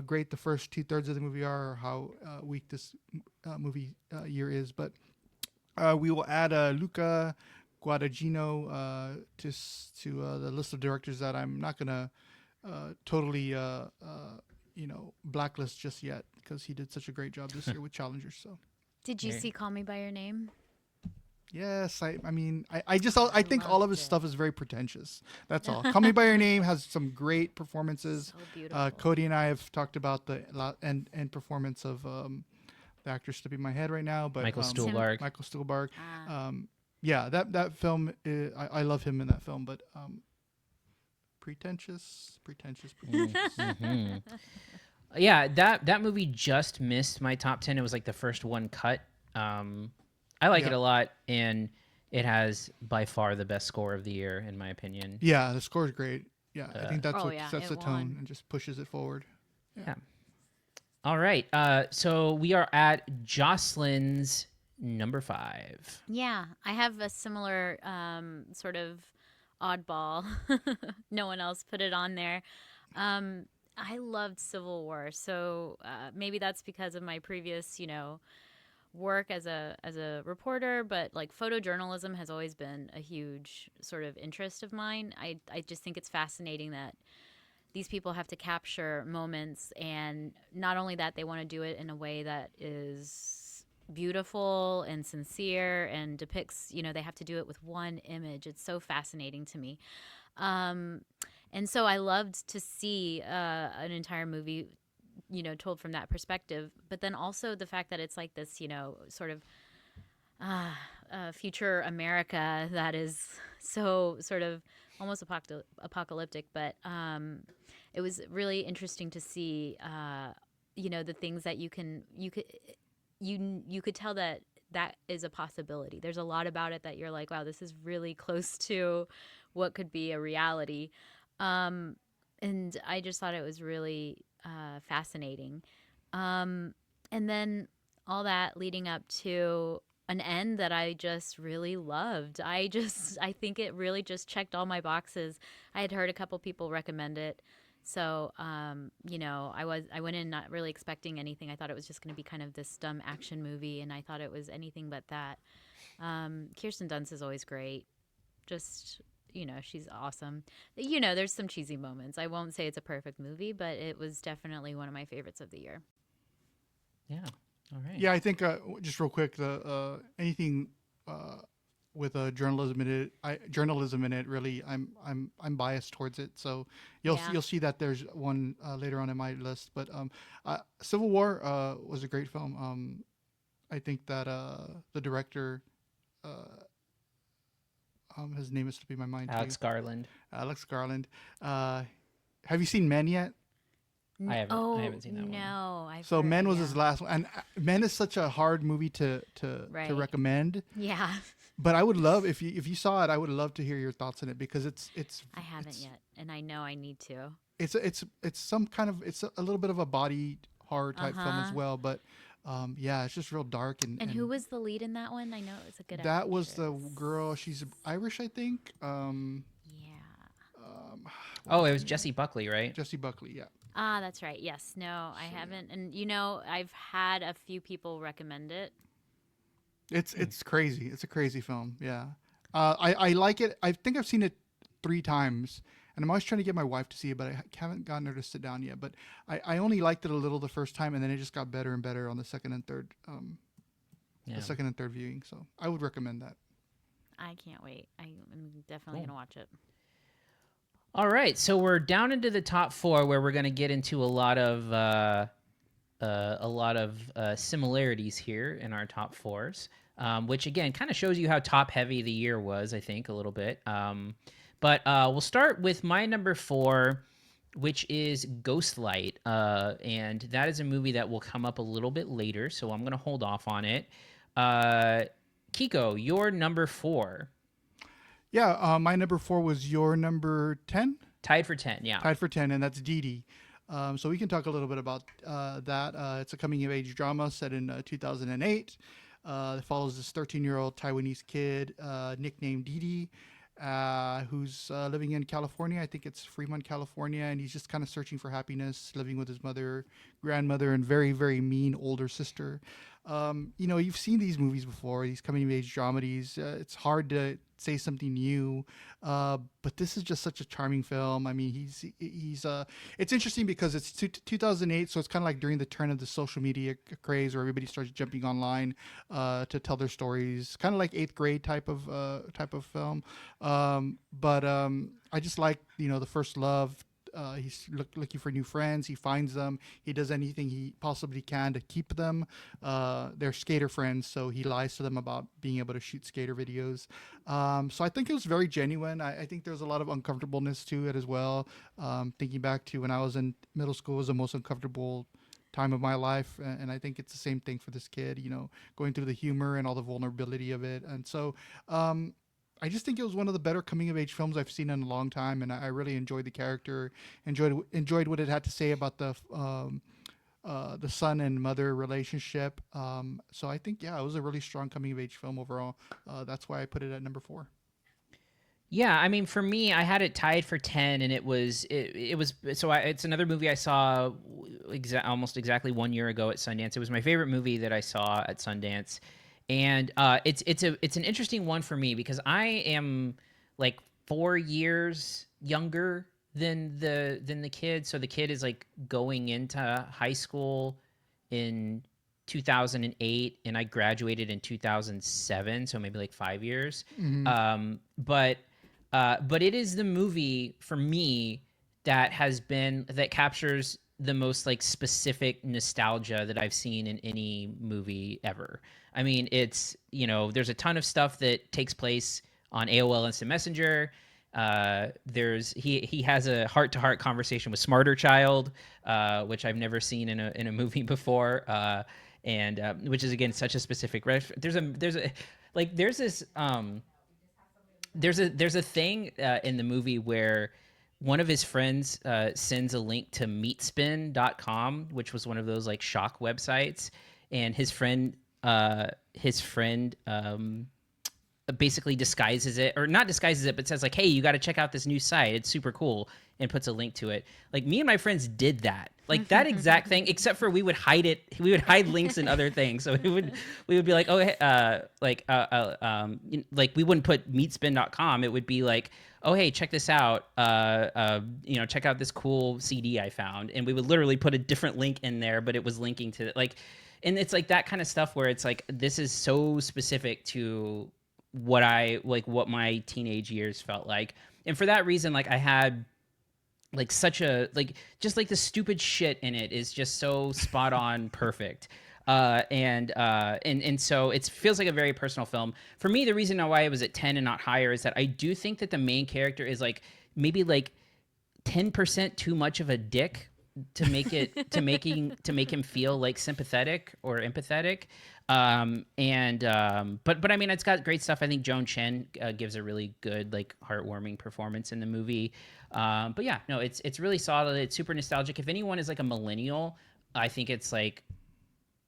great the first 2/3 of the movie are or how weak this movie year is. But we will add Luca Guadagnino to the list of directors that I'm not gonna totally blacklist just yet because he did such a great job this year with Challengers. So Did you see Call Me by Your Name? yes, I think all of his stuff is very pretentious. That's all. Call Me by Your Name has some great performances. So beautiful. Cody and I have talked about the end performance of the actor slipping my head right now, but Michael Stuhlbarg. Michael Stuhlbarg. Yeah, that film, I love him in that film, but pretentious. Mm-hmm. Yeah, that movie just missed my top 10. It was like the first one cut. I like it a lot, and it has by far the best score of the year, in my opinion. Yeah, the score is great. Yeah, I think that's what sets the won. tone and just pushes it forward. Yeah. All right. So we are at Jocelyn's number 5. Yeah, I have a similar sort of oddball. No one else put it on there. I loved Civil War, so maybe that's because of my previous, work as a reporter, but like photojournalism has always been a huge sort of interest of mine. I just think it's fascinating that these people have to capture moments, and not only that, they want to do it in a way that is beautiful and sincere and depicts, they have to do it with one image. It's so fascinating to me. And so I loved to see an entire movie, told from that perspective. But then also the fact that it's like this, sort of future America that is so sort of almost apocalyptic. But it was really interesting to see, the things that you could tell that is a possibility. There's a lot about it that you're like, wow, this is really close to what could be a reality. And I just thought it was really fascinating. And then all that leading up to an end that I just really loved. I think it really just checked all my boxes. I had heard a couple people recommend it So, I went in not really expecting anything. I thought it was just going to be kind of this dumb action movie, and I thought it was anything but that. Kirsten Dunst is always great. Just, she's awesome. There's some cheesy moments. I won't say it's a perfect movie, but it was definitely one of my favorites of the year. Yeah. All right. Yeah, I think just real quick, anything with journalism in it, really, I'm biased towards it. So you'll see that there's one later on in my list. But Civil War was a great film. I think that the director, his name is slipping my mind. Alex Garland. Alex Garland. Have you seen Men yet? I haven't seen that one. No, So Men was his last one, and Men is such a hard movie to recommend. Yeah. But I would love if you saw it. I would love to hear your thoughts on it because I haven't yet, and I know I need to. It's some kind of it's a little bit of a body horror type film as well. But it's just real dark and who was the lead in that one? I know it was a good. That was the girl. She's Irish, I think. Oh, it was Jessie Buckley, right? Jessie Buckley, yeah. Ah, that's right. Yes. No, I haven't. And I've had a few people recommend it. It's crazy. It's a crazy film. Yeah. I like it. I think I've seen it 3 times, and I'm always trying to get my wife to see it, but I haven't gotten her to sit down yet. But I only liked it a little the first time, and then it just got better and better on the second and third viewing. So I would recommend that. I can't wait. I'm definitely going to watch it. All right, so we're down into the top 4 where we're going to get into a lot of similarities here in our top 4s, which again kind of shows you how top heavy the year was, I think, a little bit. But we'll start with my number 4, which is Ghostlight, and that is a movie that will come up a little bit later, so I'm going to hold off on it. Kiko, your number 4. Yeah, my number 4 was your number 10? Tied for 10, yeah. Tied for 10, and that's Dee Dee. So we can talk a little bit about that. It's a coming-of-age drama set in 2008. It follows this 13-year-old Taiwanese kid nicknamed Dee Dee, who's living in California. I think it's Fremont, California, and he's just kind of searching for happiness, living with his grandmother, and very, very mean older sister. You've seen these movies before, these coming-of-age dramedies. It's hard to say something new, but this is just such a charming film. I mean, he's it's interesting because it's 2008, so it's kind of like during the turn of the social media craze where everybody starts jumping online to tell their stories, kind of like 8th grade type of film. But I just like the first love. He's looking for new friends. He finds them. He does anything he possibly can to keep them. They're skater friends, so he lies to them about being able to shoot skater videos. So I think it was very genuine. I think there's a lot of uncomfortableness to it as well. Thinking back to when I was in middle school, was the most uncomfortable time of my life, and I think it's the same thing for this kid. Going through the humor and all the vulnerability of it, and so. I just think it was one of the better coming-of-age films I've seen in a long time, and I really enjoyed the character, enjoyed what it had to say about the son and mother relationship. So I think, it was a really strong coming-of-age film overall. That's why I put it at number 4. Yeah, I mean, for me, I had it tied for 10, and it's another movie I saw almost exactly 1 year ago at Sundance. It was my favorite movie that I saw at Sundance. And it's an interesting one for me because I am like 4 years younger than the kid. So the kid is like going into high school in 2008, and I graduated in 2007. So maybe like 5 years. Mm-hmm. But it is the movie for me that captures the most like specific nostalgia that I've seen in any movie ever. I mean, it's, there's a ton of stuff that takes place on AOL Instant Messenger. He has a heart-to-heart conversation with Smarter Child, which I've never seen in a movie before, and which is again such a specific there's a thing in the movie where one of his friends sends a link to meatspin.com, which was one of those like shock websites, and his friend basically disguises it, or not disguises it, but says like, hey, you got to check out this new site, it's super cool, and puts a link to it. Like, me and my friends did that, like that exact thing, except for we would hide it. We would hide links and other things. So we would be like, oh, like we wouldn't put meatspin.com. It would be like, oh, hey, check this out. Check out this cool CD I found. And we would literally put a different link in there, but it was linking to like, and it's like that kind of stuff where it's like, this is so specific to what my teenage years felt like. And for that reason, like I had like such a, like, just like the stupid shit in it is just so spot on perfect. And so it feels like a very personal film. For me, the reason why it was at 10 and not higher is that I do think that the main character is like maybe like 10% too much of a dick to make it to make him feel like sympathetic or empathetic. But I mean, it's got great stuff. I think Joan Chen gives a really good, like, heartwarming performance in the movie. But yeah, no, it's really solid. It's super nostalgic. If anyone is like a millennial, I think it's like,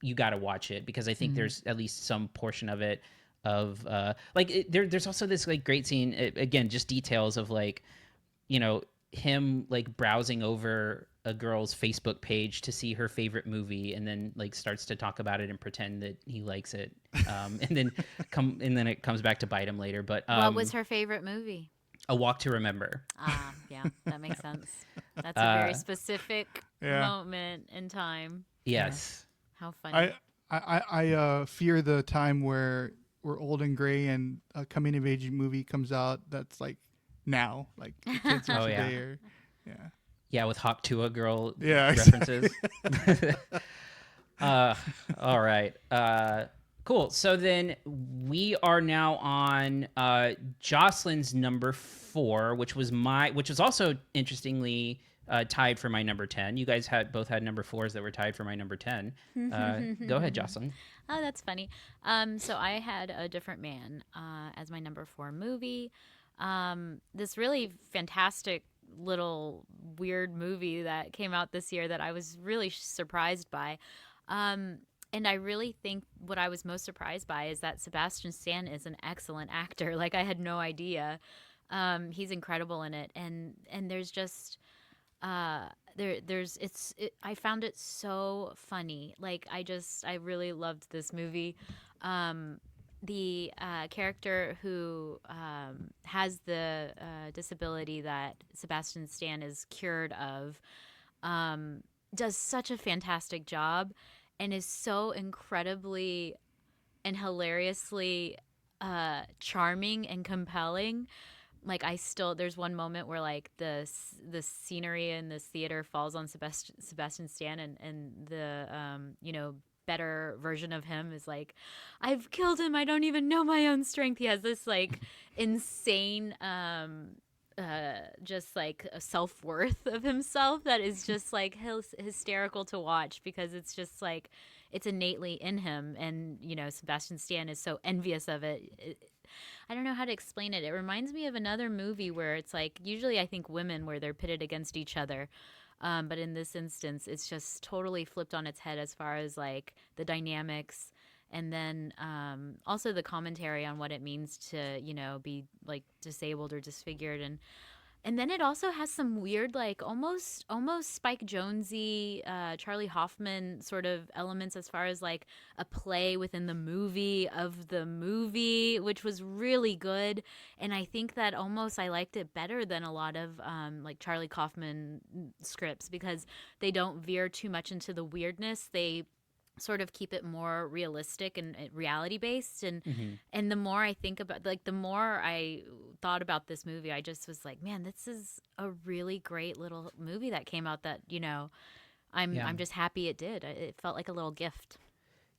you got to watch it, because I think there's at least some portion of it there's also this like great scene, again, just details of like, you know, him like browsing over a girl's Facebook page to see her favorite movie, and then like starts to talk about it and pretend that he likes it, and then it comes back to bite him later. But what was her favorite movie? A Walk to Remember. Yeah, that makes sense. That's a very specific moment in time. Yes. How funny. I fear the time where we're old and gray and a coming of age movie comes out that's like now, like the kids watch today, or yeah, with Hawk Tuah girl exactly. references. All right. Cool. So then we are now on Jocelyn's number 4, which was also interestingly tied for my number 10. You guys both had number 4s that were tied for my number 10. Go ahead, Jocelyn. Oh, that's funny. So I had A Different Man as my number 4 movie. This really fantastic little weird movie that came out this year that I was really surprised by. And I really think what I was most surprised by is that Sebastian Stan is an excellent actor. Like, I had no idea. He's incredible in it. And there's just, I found it so funny. Like, I really loved this movie. The character who has the disability that Sebastian Stan is cured of does such a fantastic job, and is so incredibly and hilariously charming and compelling. Like, there's one moment where like the scenery in this theater falls on Sebastian Stan, and the better version of him is like, I've killed him, I don't even know my own strength. He has this like insane just like a self-worth of himself that is just like hysterical to watch, because it's just like, it's innately in him, and Sebastian Stan is so envious of it. I don't know how to explain it. It reminds me of another movie where it's like, usually I think women, where they're pitted against each other. But in this instance, it's just totally flipped on its head as far as like the dynamics, and then also the commentary on what it means to, be like disabled or disfigured. And then it also has some weird, like almost Spike Jonze-y, Charlie Hoffman sort of elements as far as like a play within the movie of the movie, which was really good. And I think that almost I liked it better than a lot of like Charlie Kaufman scripts, because they don't veer too much into the weirdness. They sort of keep it more realistic and reality based, and the more I think about, like, the more I thought about this movie, I just was like, man, this is a really great little movie that came out that I'm just happy it did. It felt like a little gift.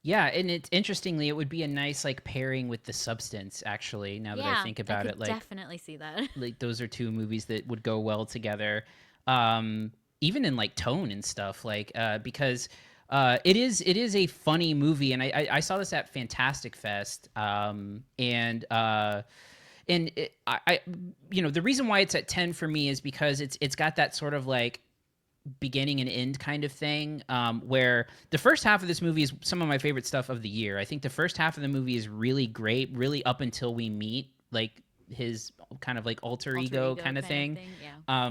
Yeah, and interestingly, it would be a nice like pairing with The Substance, actually, now that I think about it. Like, definitely see that. Like, those are two movies that would go well together, even in like tone and stuff, like because it is a funny movie, and I saw this at Fantastic Fest, and the reason why it's at 10 for me is because it's got that sort of like beginning and end kind of thing, where the first half of this movie is some of my favorite stuff of the year. I think the first half of the movie is really great, really up until we meet like his kind of like alter ego kind of thing. Yeah.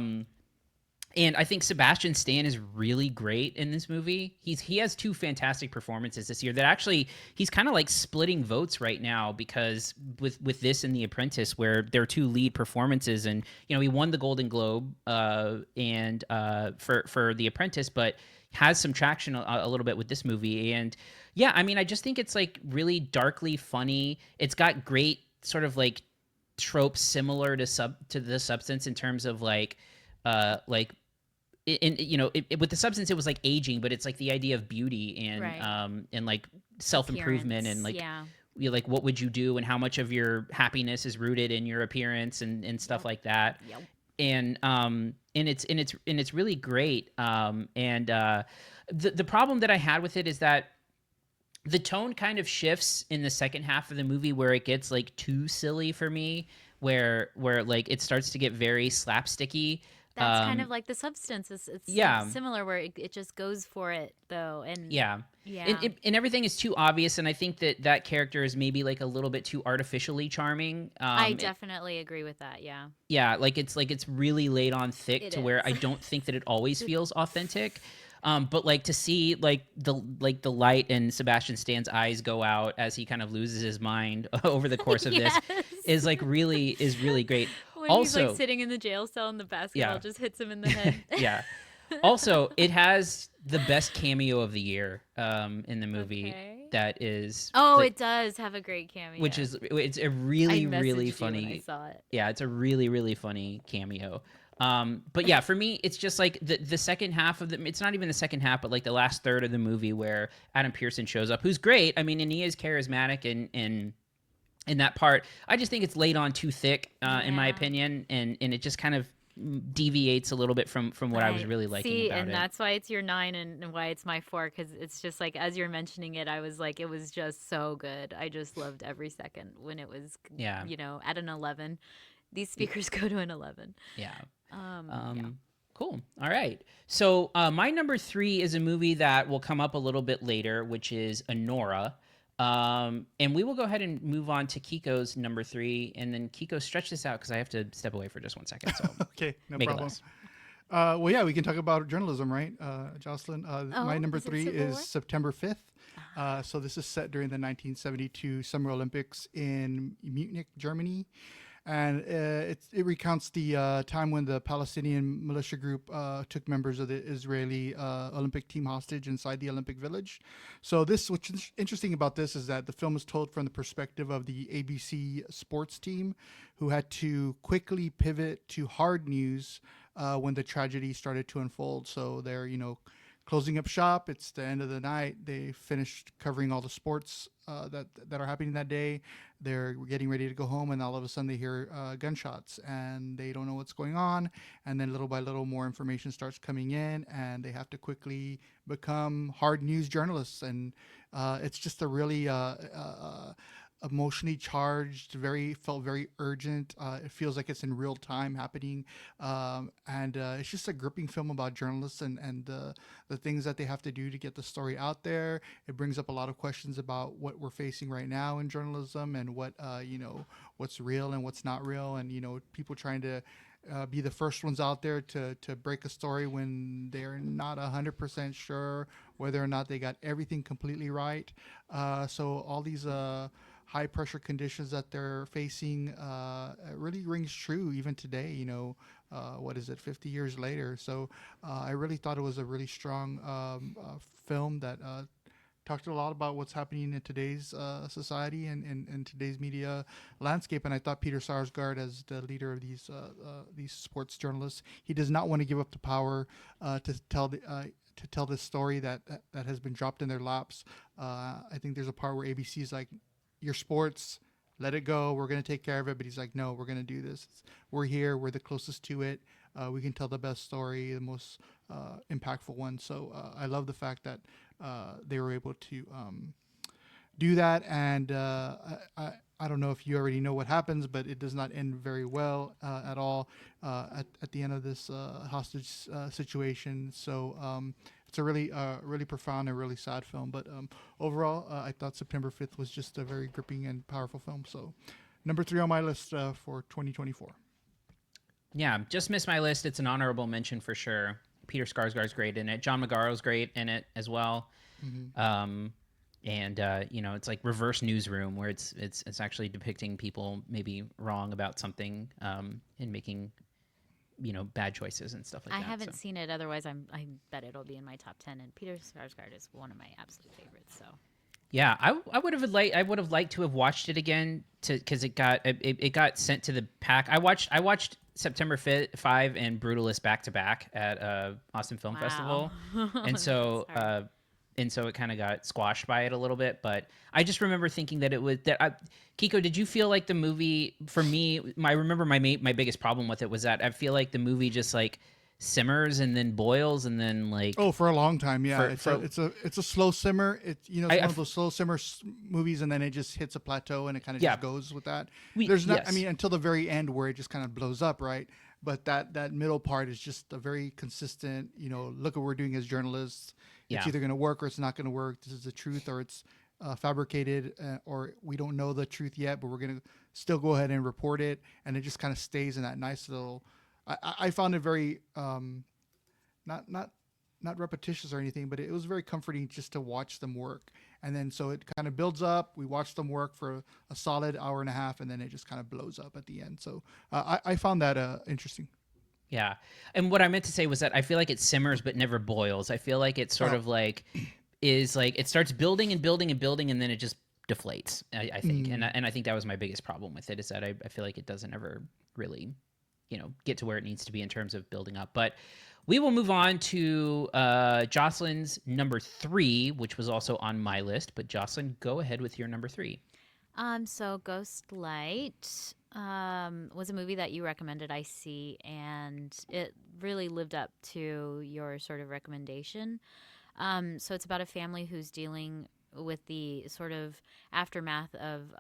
And I think Sebastian Stan is really great in this movie. He has two fantastic performances this year that actually he's kind of like splitting votes right now, because with this and The Apprentice, where there are two lead performances, and he won the Golden Globe and for The Apprentice, but has some traction a little bit with this movie. And yeah, I mean, I just think it's like really darkly funny. It's got great sort of like tropes similar to The Substance in terms of like with The Substance, it was like aging, but it's like the idea of beauty and Right. and like self-improvement and like yeah. like what would you do and how much of your happiness is rooted in your appearance and stuff like that. Yep. And it's really great. The problem that I had with it is that the tone kind of shifts in the second half of the movie, where it gets like too silly for me, where like it starts to get very slapsticky. That's kind of like The Substance. It's similar, where it just goes for it, though. And yeah. Yeah. And everything is too obvious, and I think that character is maybe like a little bit too artificially charming. I definitely agree with that. Yeah. Yeah, like it's really laid on thick It to where is. I don't think that it always feels authentic. But like to see like the light in Sebastian Stan's eyes go out as he kind of loses his mind over the course of this Yes. is really great. When Also, he's like sitting in the jail cell and the basketball just hits him in the head. yeah. Also, it has the best cameo of the year in the movie. Okay. That is It does have a great cameo. which is it's a I really messaged you funny. when I saw it. Yeah, it's a really funny cameo. But yeah, for me, it's just like the second half of it's not even the second half, but like the last third of the movie where Adam Pearson shows up, who's great. I mean, and he is charismatic in that part. I just think it's laid on too thick, in my opinion, and it just kind of deviates a little bit from what I was really liking about it. And that's why it's your 9 and why it's my 4, because it's just like, as you're mentioning it, I was like, it was just so good. I just loved every second when it was, at an 11. These speakers go to an 11. Yeah. Yeah. Cool. All right. So my number 3 is a movie that will come up a little bit later, which is Anora. And we will go ahead and move on to Kiko's number 3, and then Kiko, stretch this out because I have to step away for just 1 second. So Okay, no make it problem. less. Well, yeah, we can talk about journalism, right, Jocelyn? My number is it 3 Civil is War? September 5th. So this is set during the 1972 Summer Olympics in Munich, Germany. And it recounts the time when the Palestinian militia group took members of the Israeli Olympic team hostage inside the Olympic Village. So what's interesting about this is that the film is told from the perspective of the ABC sports team, who had to quickly pivot to hard news when the tragedy started to unfold. So they're, closing up shop. It's the end of the night. They finished covering all the sports that are happening that day. They're getting ready to go home, and all of a sudden they hear gunshots, and they don't know what's going on. And then little by little, more information starts coming in, and they have to quickly become hard news journalists. And it's just a really emotionally charged, felt very urgent. It feels like it's in real time happening, and it's just a gripping film about journalists and the things that they have to do to get the story out there. It brings up a lot of questions about what we're facing right now in journalism, and what's real and what's not real, and people trying to be the first ones out there to break a story when they're not 100% sure whether or not they got everything completely right. So all these high pressure conditions that they're facing really rings true even today, 50 years later. So I really thought it was a really strong film that talked a lot about what's happening in today's society and today's media landscape. And I thought Peter Sarsgaard, as the leader of these sports journalists, he does not want to give up the power to tell this story that has been dropped in their laps. I think there's a part where ABC is like, your sports, let it go. We're going to take care of it. But he's like, no, we're going to do this. We're here. We're the closest to it. We can tell the best story, the most impactful one. So I love the fact that they were able to do that. And I don't know if you already know what happens, but it does not end very well at all at the end of this hostage situation. So it's a really profound and really sad film. But overall, I thought September 5th was just a very gripping and powerful film. So number 3 on my list for 2024. Yeah, just missed my list. It's an honorable mention for sure. Peter Skarsgård's great in it. John McGarrow's great in it as well. And it's like reverse newsroom, where it's actually depicting people maybe wrong about something and making bad choices and stuff like that. I haven't seen it. Otherwise, I bet it'll be in my top 10. And Peter Skarsgård is one of my absolute favorites. So. Yeah, I would have liked to have watched it again because it got sent to the pack. I watched September 5 and Brutalist back to back at Austin Film Festival, and so it kind of got squashed by it a little bit. But I just remember thinking that Kiko, did you feel like the movie, for me, I remember my biggest problem with it was that I feel like the movie just like simmers and then boils and then like for a long time, yeah. It's a slow simmer. It's one of those slow simmer movies, and then it just hits a plateau and it kind of just goes with that. Until the very end where it just kind of blows up, right? But that middle part is just a very consistent. Look what we're doing as journalists. It's either going to work or it's not going to work. This is the truth, or it's fabricated, or we don't know the truth yet, but we're going to still go ahead and report it, and it just kind of stays in that nice little. I found it very not repetitious or anything, but it was very comforting just to watch them work. And then so it kind of builds up. We watch them work for a solid hour and a half, and then it just kind of blows up at the end. So I found that interesting. Yeah. And what I meant to say was that I feel like it simmers but never boils. I feel like it's sort of like it starts building and building and building, and then it just deflates, I think. And I think that was my biggest problem with it, is that I feel like it doesn't ever really get to where it needs to be in terms of building up. But we will move on to Jocelyn's number 3, which was also on my list. But Jocelyn, go ahead with your number 3. So Ghost Light was a movie that you recommended I see, and it really lived up to your sort of recommendation. So it's about a family who's dealing with the sort of aftermath of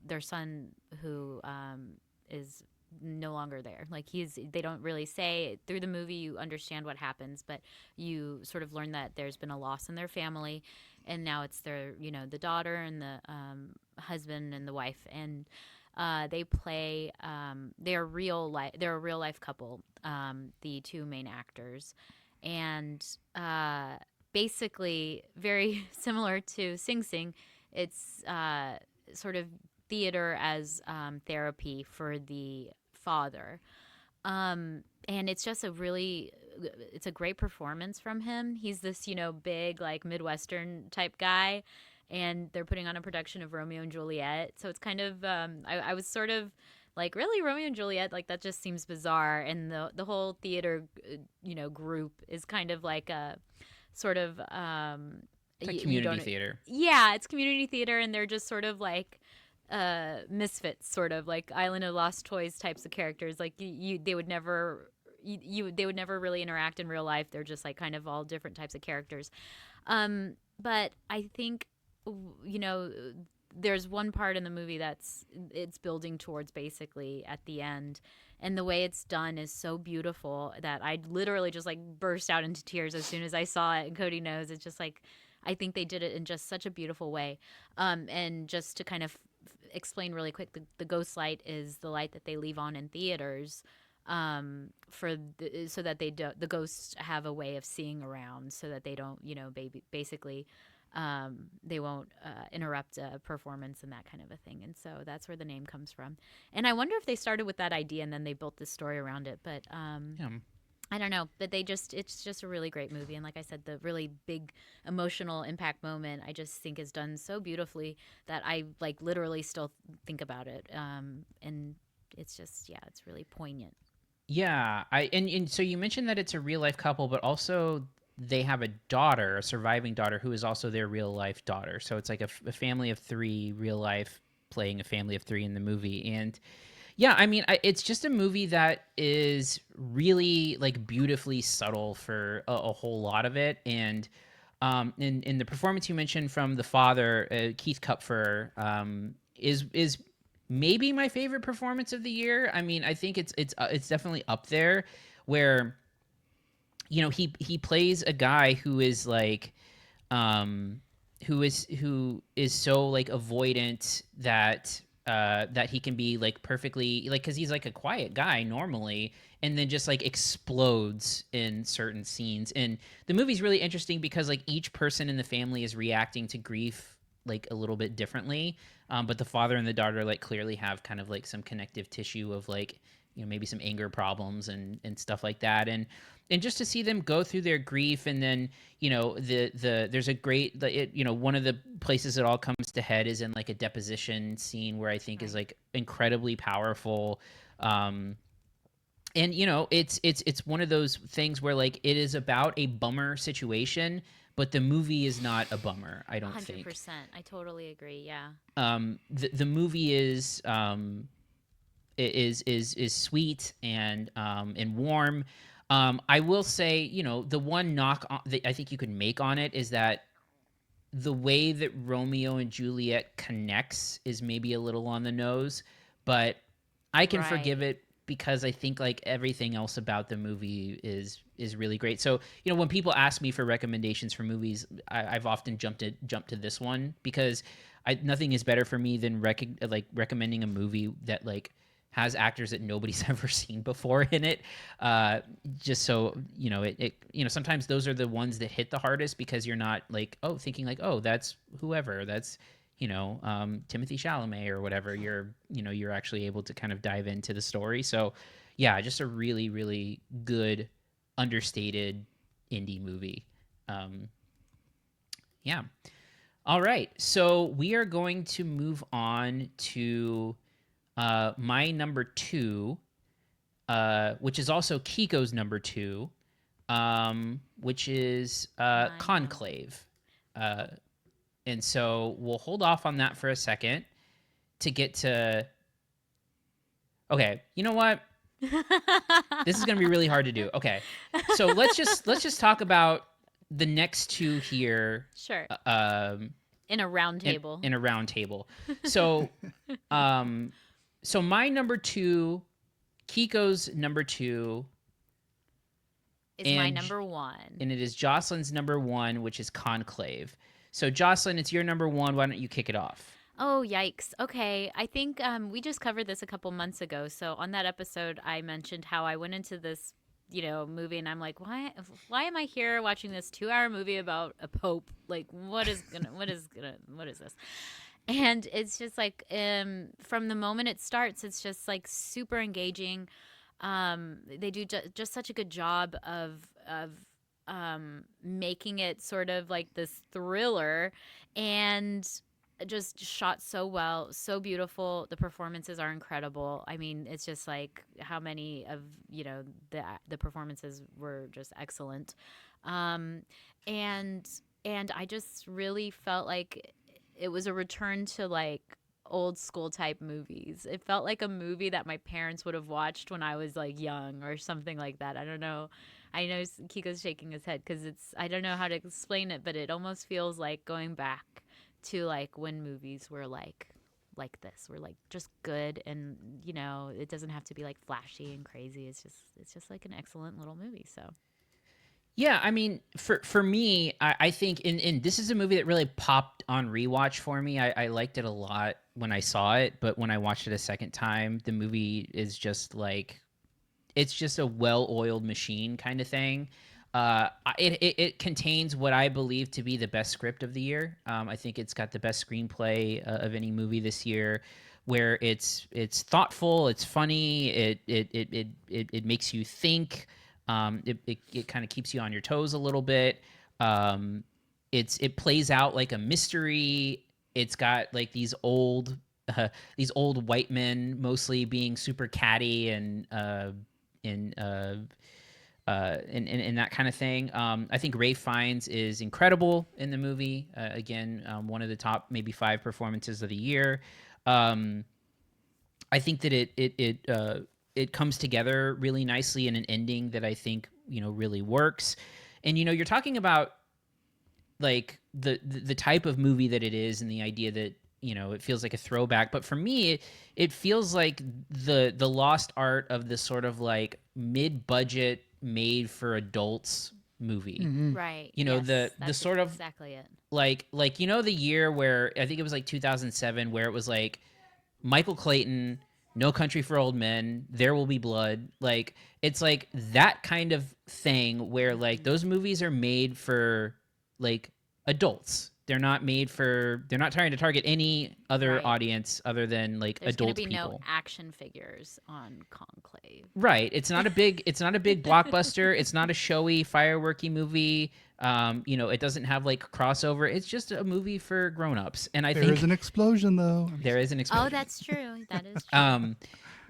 their son who is no longer there. Like they don't really say through the movie. You understand what happens, but you sort of learn that there's been a loss in their family, and now it's their, the daughter and the husband and the wife, and they play. They're a real life couple. The two main actors, and basically very similar to Sing Sing. It's sort of theater as therapy for the father, and it's just it's a great performance from him. He's this big like Midwestern type guy, and they're putting on a production of Romeo and Juliet, so it's kind of I was sort of like, really, Romeo and Juliet, like that just seems bizarre, and the whole theater group is kind of like a sort of it's like community theater. Yeah, it's community theater, and they're just sort of like misfits, sort of like Island of Lost Toys types of characters. Like they would never really interact in real life. They're just like kind of all different types of characters. But I think there's one part in the movie it's building towards basically at the end, and the way it's done is so beautiful that I literally just like burst out into tears as soon as I saw it. And Cody knows, it's just like, I think they did it in just such a beautiful way. And just to kind of explain really quick, the ghost light is the light that they leave on in theaters so that the ghosts have a way of seeing around, so that they don't basically they won't interrupt a performance and that kind of a thing. And so that's where the name comes from. And I wonder if they started with that idea and then they built this story around it. But I don't know. But it's just a really great movie. And like I said, the really big emotional impact moment, I just think is done so beautifully that I like literally still think about it. And it's just, it's really poignant. Yeah. And so you mentioned that it's a real life couple, but also they have a daughter, a surviving daughter, who is also their real life daughter. So it's like a family of 3, real life playing a family of 3 in the movie. And yeah, I mean, it's just a movie that is really like beautifully subtle for a whole lot of it. And in the performance you mentioned from the father, Keith Kupfer, is maybe my favorite performance of the year. I mean, I think it's definitely up there, where he plays a guy who is like who is so like avoidant that that he can be like perfectly like, because he's like a quiet guy normally, and then just like explodes in certain scenes. And the movie's really interesting because like each person in the family is reacting to grief like a little bit differently, but the father and the daughter like clearly have kind of like some connective tissue of like maybe some anger problems and stuff like that. And just to see them go through their grief, and then there's a great one of the places it all comes to head is in like a deposition scene where I think is like incredibly powerful. And it's one of those things where like it is about a bummer situation, but the movie is not a bummer, I don't 100%. Think. 100%. I totally agree. Yeah. The movie is sweet and warm. I will say, the one knock that I think you could make on it is that the way that Romeo and Juliet connects is maybe a little on the nose, but I can forgive it because I think like everything else about the movie is really great. So, when people ask me for recommendations for movies, I've often jumped to this one because nothing is better for me than recommending a movie that like has actors that nobody's ever seen before in it. Just so, sometimes those are the ones that hit the hardest because you're not like, thinking like, that's whoever, that's, Timothy Chalamet or whatever. You're actually able to kind of dive into the story. So yeah, just a really, really good, understated indie movie. Yeah. All right. So we are going to move on to my number 2, which is also Kiko's number 2, which is Conclave. And so we'll hold off on that for a second to get to... Okay, you know what? This is going to be really hard to do. Okay, so let's just talk about the next 2 here. Sure. In a round table. In a round table. So, so my number 2, Kiko's number 2, is my number 1, and it is Jocelyn's number 1, which is Conclave. So Jocelyn, it's your number 1. Why don't you kick it off? Oh, yikes. Okay. I think we just covered this a couple months ago. So on that episode, I mentioned how I went into this, movie, and I'm like, why am I here watching this 2-hour movie about a pope? Like, what is this? And it's just like, from the moment it starts, it's just like super engaging. They do just such a good job of making it sort of like this thriller, and just shot so well, so beautiful. The performances are incredible. I mean, it's just like how many of the performances were just excellent, and I just really felt like it was a return to like old school type movies. It felt like a movie that my parents would have watched when I was like young or something like that. I don't know. I know Kiko's shaking his head because I don't know how to explain it, but it almost feels like going back to like when movies were like this. We're like just good, and it doesn't have to be like flashy and crazy. It's just like an excellent little movie. So yeah, I mean, for me, I think in this is a movie that really popped on rewatch for me. I liked it a lot when I saw it, but when I watched it a second time, the movie is just like, it's just a well-oiled machine kind of thing. It contains what I believe to be the best script of the year. I think it's got the best screenplay of any movie this year, where it's thoughtful, it's funny, it makes you think. It kind of keeps you on your toes a little bit. It plays out like a mystery. It's got like these old white men mostly being super catty and that kind of thing. I think Ralph Fiennes is incredible in the movie. Again, one of the top maybe 5 performances of the year. I think that it comes together really nicely in an ending that I think really works. And you're talking about like the type of movie that it is, and the idea that it feels like a throwback. But for me, it feels like the lost art of this sort of like mid-budget, made for adults movie. Right. The Yes, the that's sort of exactly it. like the year where I think it was like 2007, where it was like Michael Clayton, No Country for Old Men, There Will Be Blood. Like, it's like that kind of thing where like those movies are made for like adults. They're not trying to target any other Right. audience other than like There's going adult to be people. no action figures on Conclave. Right. It's not a big blockbuster. It's not a showy fireworky movie. It doesn't have like crossover. It's just a movie for grown-ups. And I There think is an explosion, though. there is an explosion. Oh, that's true. That is true.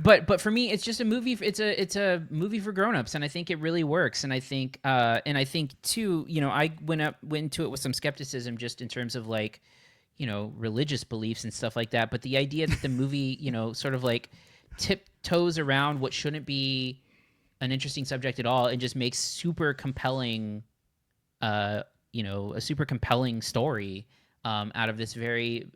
But for me, it's just a movie. It's a movie for grown-ups, and I think it really works. And I think too, I went into it with some skepticism, just in terms of like, religious beliefs and stuff like that. But the idea that the movie, sort of like tiptoes around what shouldn't be an interesting subject at all, and just makes super compelling, a super compelling story out of this very,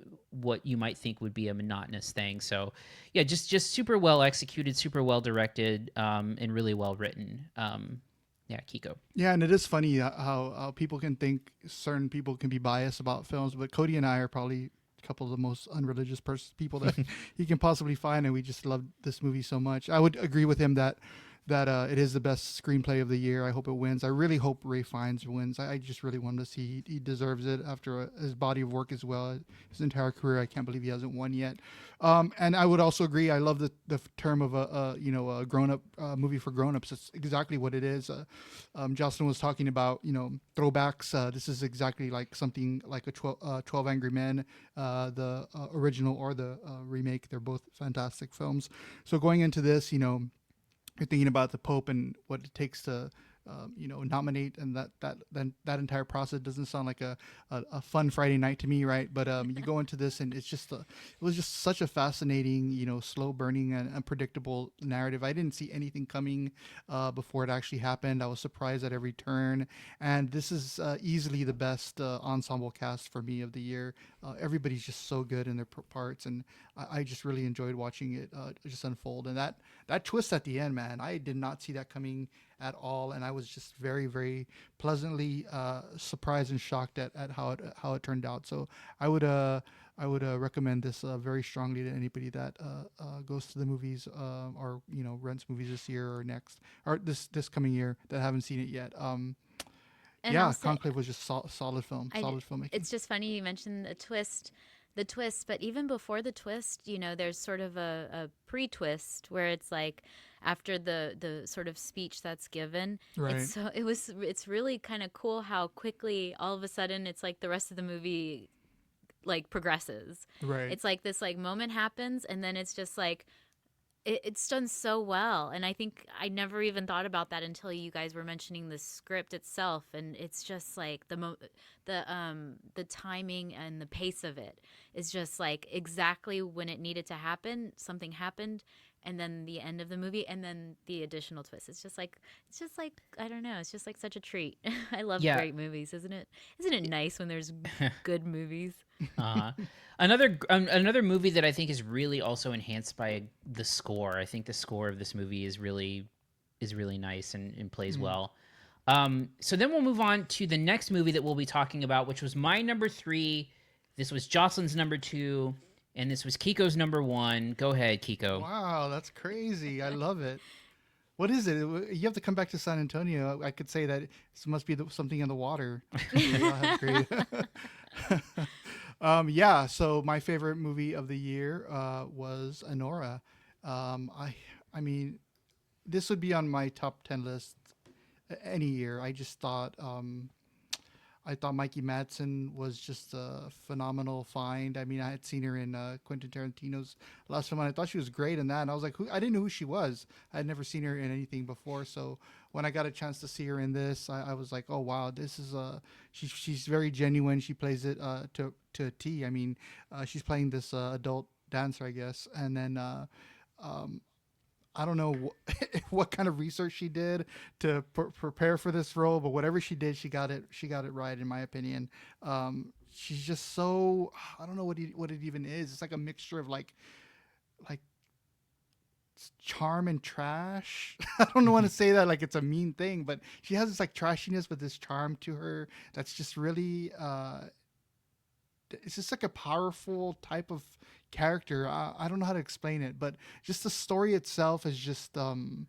what you might think would be a monotonous thing. So yeah, just super well executed, super well directed, and really well written. Yeah, Kiko. Yeah, and it is funny how people can think certain people can be biased about films, but Cody and I are probably a couple of the most unreligious people that you can possibly find, and we just love this movie so much. I would agree with him that it is the best screenplay of the year. I hope it wins. I really hope Ray Fiennes wins. I just really want to see he deserves it after his body of work as well. His entire career, I can't believe he hasn't won yet. And I would also agree. I love the term of a grown-up movie for grown-ups. It's exactly what it is. Jocelyn was talking about throwbacks. This is exactly like something like a 12 Angry Men, the original or the remake. They're both fantastic films. So going into this, you're thinking about the Pope and what it takes to, nominate, and that entire process doesn't sound like a fun Friday night to me, right? But you go into this, and it was just such a fascinating, slow burning and unpredictable narrative. I didn't see anything coming before it actually happened. I was surprised at every turn, and this is easily the best ensemble cast for me of the year. Everybody's just so good in their parts, and I just really enjoyed watching it just unfold. And that twist at the end, man, I did not see that coming at all, and I was just very, very pleasantly surprised and shocked at how it turned out. So I would recommend this very strongly to anybody that goes to the movies or rents movies this year or next, or this coming year, that haven't seen it yet. And yeah, also, Conclave was just solid filmmaking. It's just funny you mentioned the twist, but even before the twist, there's sort of a pre-twist where it's like after the sort of speech that's given. Right. It's really kind of cool how quickly all of a sudden it's like the rest of the movie like progresses. Right. It's like this like moment happens, and then it's just like it's done so well. And I think I never even thought about that until you guys were mentioning the script itself, and it's just like the timing and the pace of it is just like exactly when it needed to happen. Something happened, and then the end of the movie, and then the additional twist. It's just like I don't know. It's just like such a treat. I love great movies, isn't it? Isn't it nice when there's good movies? Another movie that I think is really also enhanced by the score. I think the score of this movie is really nice and plays well. So then we'll move on to the next movie that we'll be talking about, which was my number 3. This was Jocelyn's number 2, and this was Kiko's number 1. Go ahead, Kiko. Wow, that's crazy. I love it. What is it? You have to come back to San Antonio. I could say that it must be something in the water. Great. Yeah, so my favorite movie of the year was Anora. I mean, this would be on my top 10 list any year. I just thought Mikey Madsen was just a phenomenal find. I mean, I had seen her in Quentin Tarantino's last film, and I thought she was great in that. And I was like, I didn't know who she was. I had never seen her in anything before. So when I got a chance to see her in this, I was like, oh wow, this is she's very genuine. She plays it to a T. I mean, she's playing this adult dancer, I guess, and then. I don't know what kind of research she did to prepare for this role, but whatever she did, she got it right, in my opinion. she's just so, I don't know what it even is. It's like a mixture of like charm and trash. I don't want to say that like it's a mean thing, but she has this like trashiness but this charm to her that's just really it's just like a powerful type of character. I don't know how to explain it, but just the story itself is just one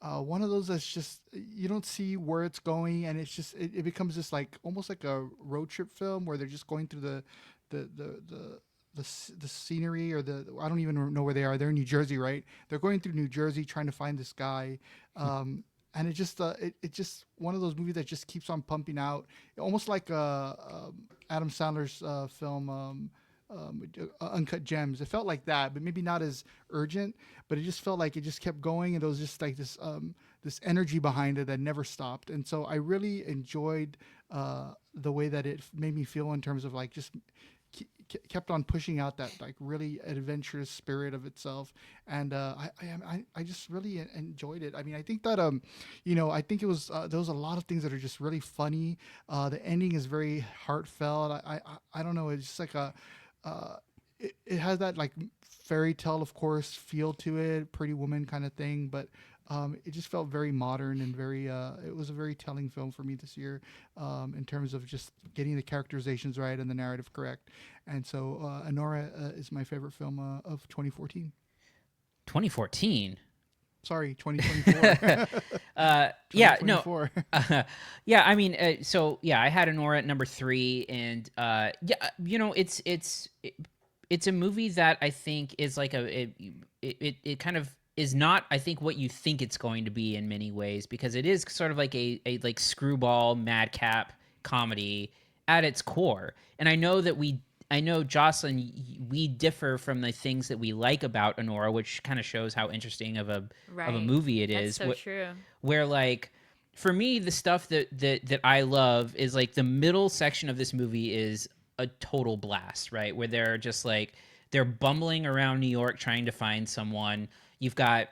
of those that's just you don't see where it's going, and it's just it becomes just like almost like a road trip film where they're just going through the scenery or I don't even know where they are. They're in New Jersey, right? They're going through New Jersey trying to find this guy. And it just it just one of those movies that just keeps on pumping out, almost like Adam Sandler's film Uncut Gems. It felt like that, but maybe not as urgent. But it just felt like it just kept going, and there was just like this energy behind it that never stopped. And so I really enjoyed the way that it made me feel in terms of like just kept on pushing out that like really adventurous spirit of itself, and I just really enjoyed it. I mean, I think that I think it was there was a lot of things that are just really funny. The ending is very heartfelt. I don't know. It's just like it has that like fairy tale, of course, feel to it, Pretty Woman kind of thing, but it just felt very modern and very it was a very telling film for me this year in terms of just getting the characterizations right and the narrative correct. And so Anora is my favorite film of 2014. 2014? Sorry, 2024. Yeah, no. Yeah, I mean, so yeah, I had Anora at number 3, and yeah, it's a movie that I think is like it kind of is not, I think, what you think it's going to be in many ways, because it is sort of like a like screwball madcap comedy at its core. And I know Jocelyn, we differ from the things that we like about Anora, which kind of shows how interesting of a movie it is. That's so true. Where like for me, the stuff that I love is like the middle section of this movie is a total blast, right? Where they're just like they're bumbling around New York trying to find someone. You've got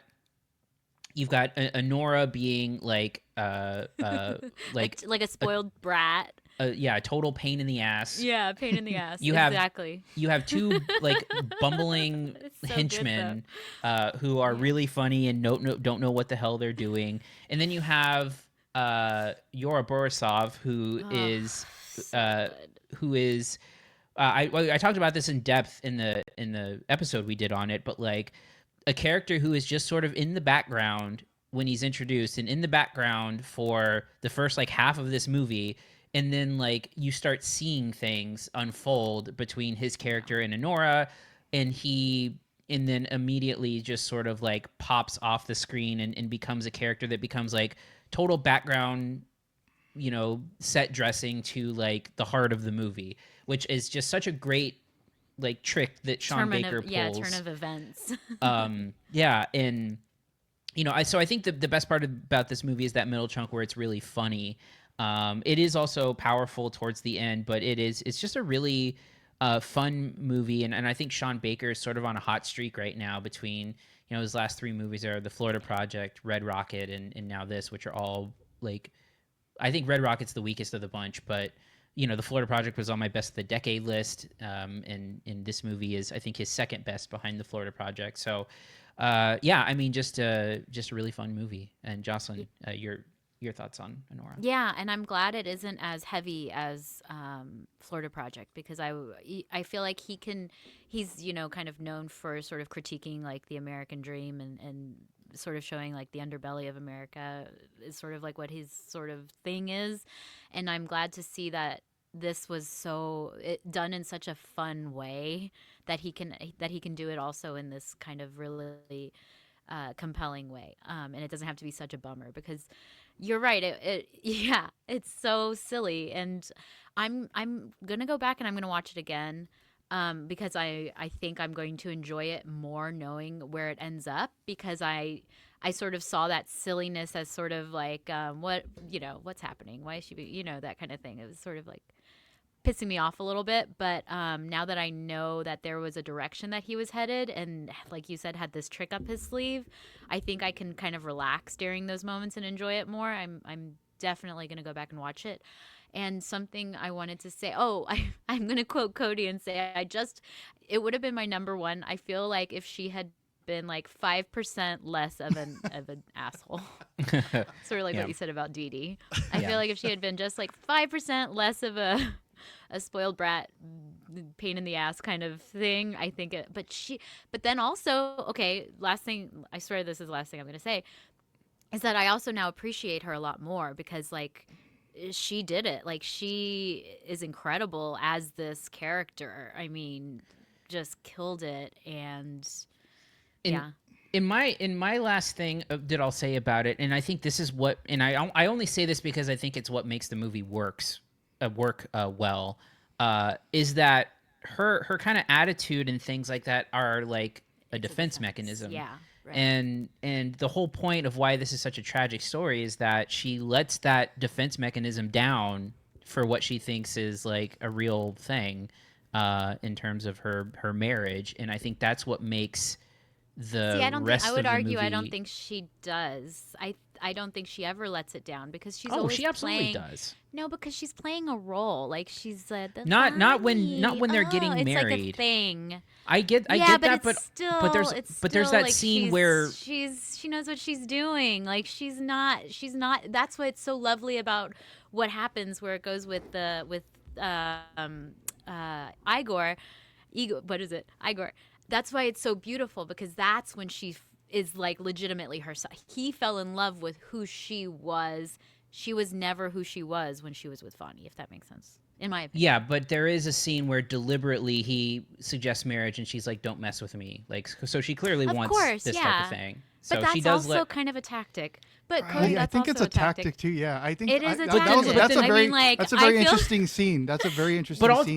Anora being like like a spoiled brat. Yeah, a total pain in the ass. Yeah, pain in the ass. You have two like bumbling so henchmen who are really funny and don't know what the hell they're doing. And then you have Yora Borisov, who is I talked about this in depth in the episode we did on it, but like a character who is just sort of in the background when he's introduced, and in the background for the first like half of this movie. And then like you start seeing things unfold between his character and Anora, and then immediately just sort of like pops off the screen and becomes a character that becomes like total background, set dressing to like the heart of the movie, which is just such a great like trick that Sean Baker pulls. Yeah, turn of events. Yeah, and so I think the best part about this movie is that middle chunk where it's really funny. It is also powerful towards the end, but it's just a really fun movie, and I think Sean Baker is sort of on a hot streak right now between his last 3 movies are The Florida Project, Red Rocket, and now this, which are all like, I think Red Rocket's the weakest of the bunch, but The Florida Project was on my best of the decade list, and this movie is I think his second best behind The Florida Project. So yeah, I mean just a really fun movie. And Jocelyn, your thoughts on Anora? Yeah, and I'm glad it isn't as heavy as Florida Project, because I feel like he's kind of known for sort of critiquing like the American dream and sort of showing like the underbelly of America is sort of like what his sort of thing is. And I'm glad to see that this was done in such a fun way that he can do it also in this kind of really compelling way. And it doesn't have to be such a bummer, because you're right. It's so silly, and I'm gonna go back and I'm gonna watch it again, because I think I'm going to enjoy it more knowing where it ends up, because I sort of saw that silliness as sort of like what's happening, why is she that kind of thing. It was sort of like pissing me off a little bit, but now that I know that there was a direction that he was headed, and like you said, had this trick up his sleeve, I think I can kind of relax during those moments and enjoy it more. I'm definitely going to go back and watch it. And something I wanted to say, I'm going to quote Cody and say, it would have been my number one. I feel like if she had been like 5% less of an asshole, sort of like what you said about Dee Dee. I feel like if she had been just like 5% less of a spoiled brat, pain in the ass kind of thing, I think it, but then also, okay, last thing, I swear this is the last thing I'm going to say, is that I also now appreciate her a lot more because like she did it. Like she is incredible as this character. I mean, just killed it. And in my last thing that I'll say about it, and I think this is what, and I only say this because I think it's what makes the movie work well, is that her kind of attitude and things like that are like a defense mechanism. Yeah. Right. And the whole point of why this is such a tragic story is that she lets that defense mechanism down for what she thinks is like a real thing in terms of her marriage, and I think that's what makes the rest of the movie. I don't think she does. I don't think she ever lets it down because she's always she absolutely playing, does. No, because she's playing a role. Like she's not when they're getting married. It's like a thing. I get that, but there's that like scene where she knows what she's doing. Like she's not. That's what's so lovely about what happens where it goes with Igor. What is it? Igor. That's why it's so beautiful because that's when she is like legitimately herself. He fell in love with who she was. She was never who she was when she was with Fonny, if that makes sense. In my opinion. Yeah, but there is a scene where deliberately he suggests marriage and she's like, don't mess with me. Like, so she clearly wants this type of thing. So but that's she does also kind of a tactic. But Cody, I think it's a tactic too. Yeah, I think it is a tactic. That's a very interesting scene. That's a very interesting scene.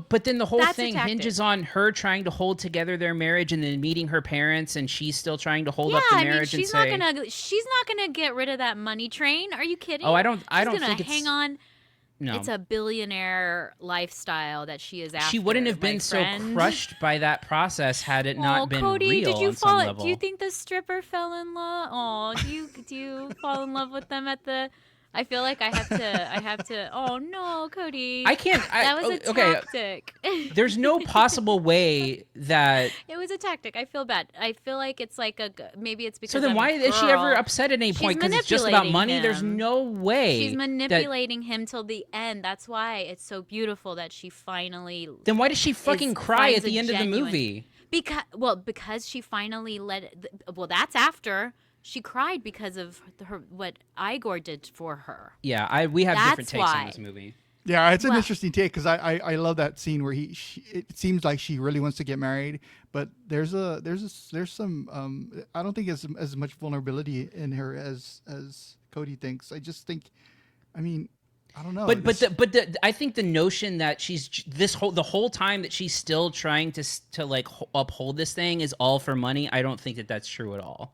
But then the whole thing hinges on her trying to hold together their marriage and then meeting her parents, and she's still trying to hold up the marriage. She's not gonna get rid of that money train. Are you kidding? Oh, I don't think it's hang on. No. It's a billionaire lifestyle that she is after. She wouldn't have been so crushed by that process had it not been Cody, real did you on some level. Do you think the stripper fell in love? Oh, do you fall in love with them at the? I feel like I have to. Oh no, Cody! I can't. That was a tactic. There's no possible way that it was a tactic. I feel bad. I feel like it's like maybe it's because. So then, why is she ever upset at any point? Because it's just about money. Him. There's no way. She's manipulating him till the end. That's why it's so beautiful that she finally. Then why does she fucking cry at the end of the movie? Because she finally that's after. She cried because of what Igor did for her. Yeah, we have different takes on this movie. Yeah, it's an interesting take because I love that scene where it seems like she really wants to get married, but there's some I don't think as much vulnerability in her as Cody thinks. I just think, I mean, I don't know. But I think the notion that she's the whole time that she's still trying to like uphold this thing is all for money. I don't think that that's true at all.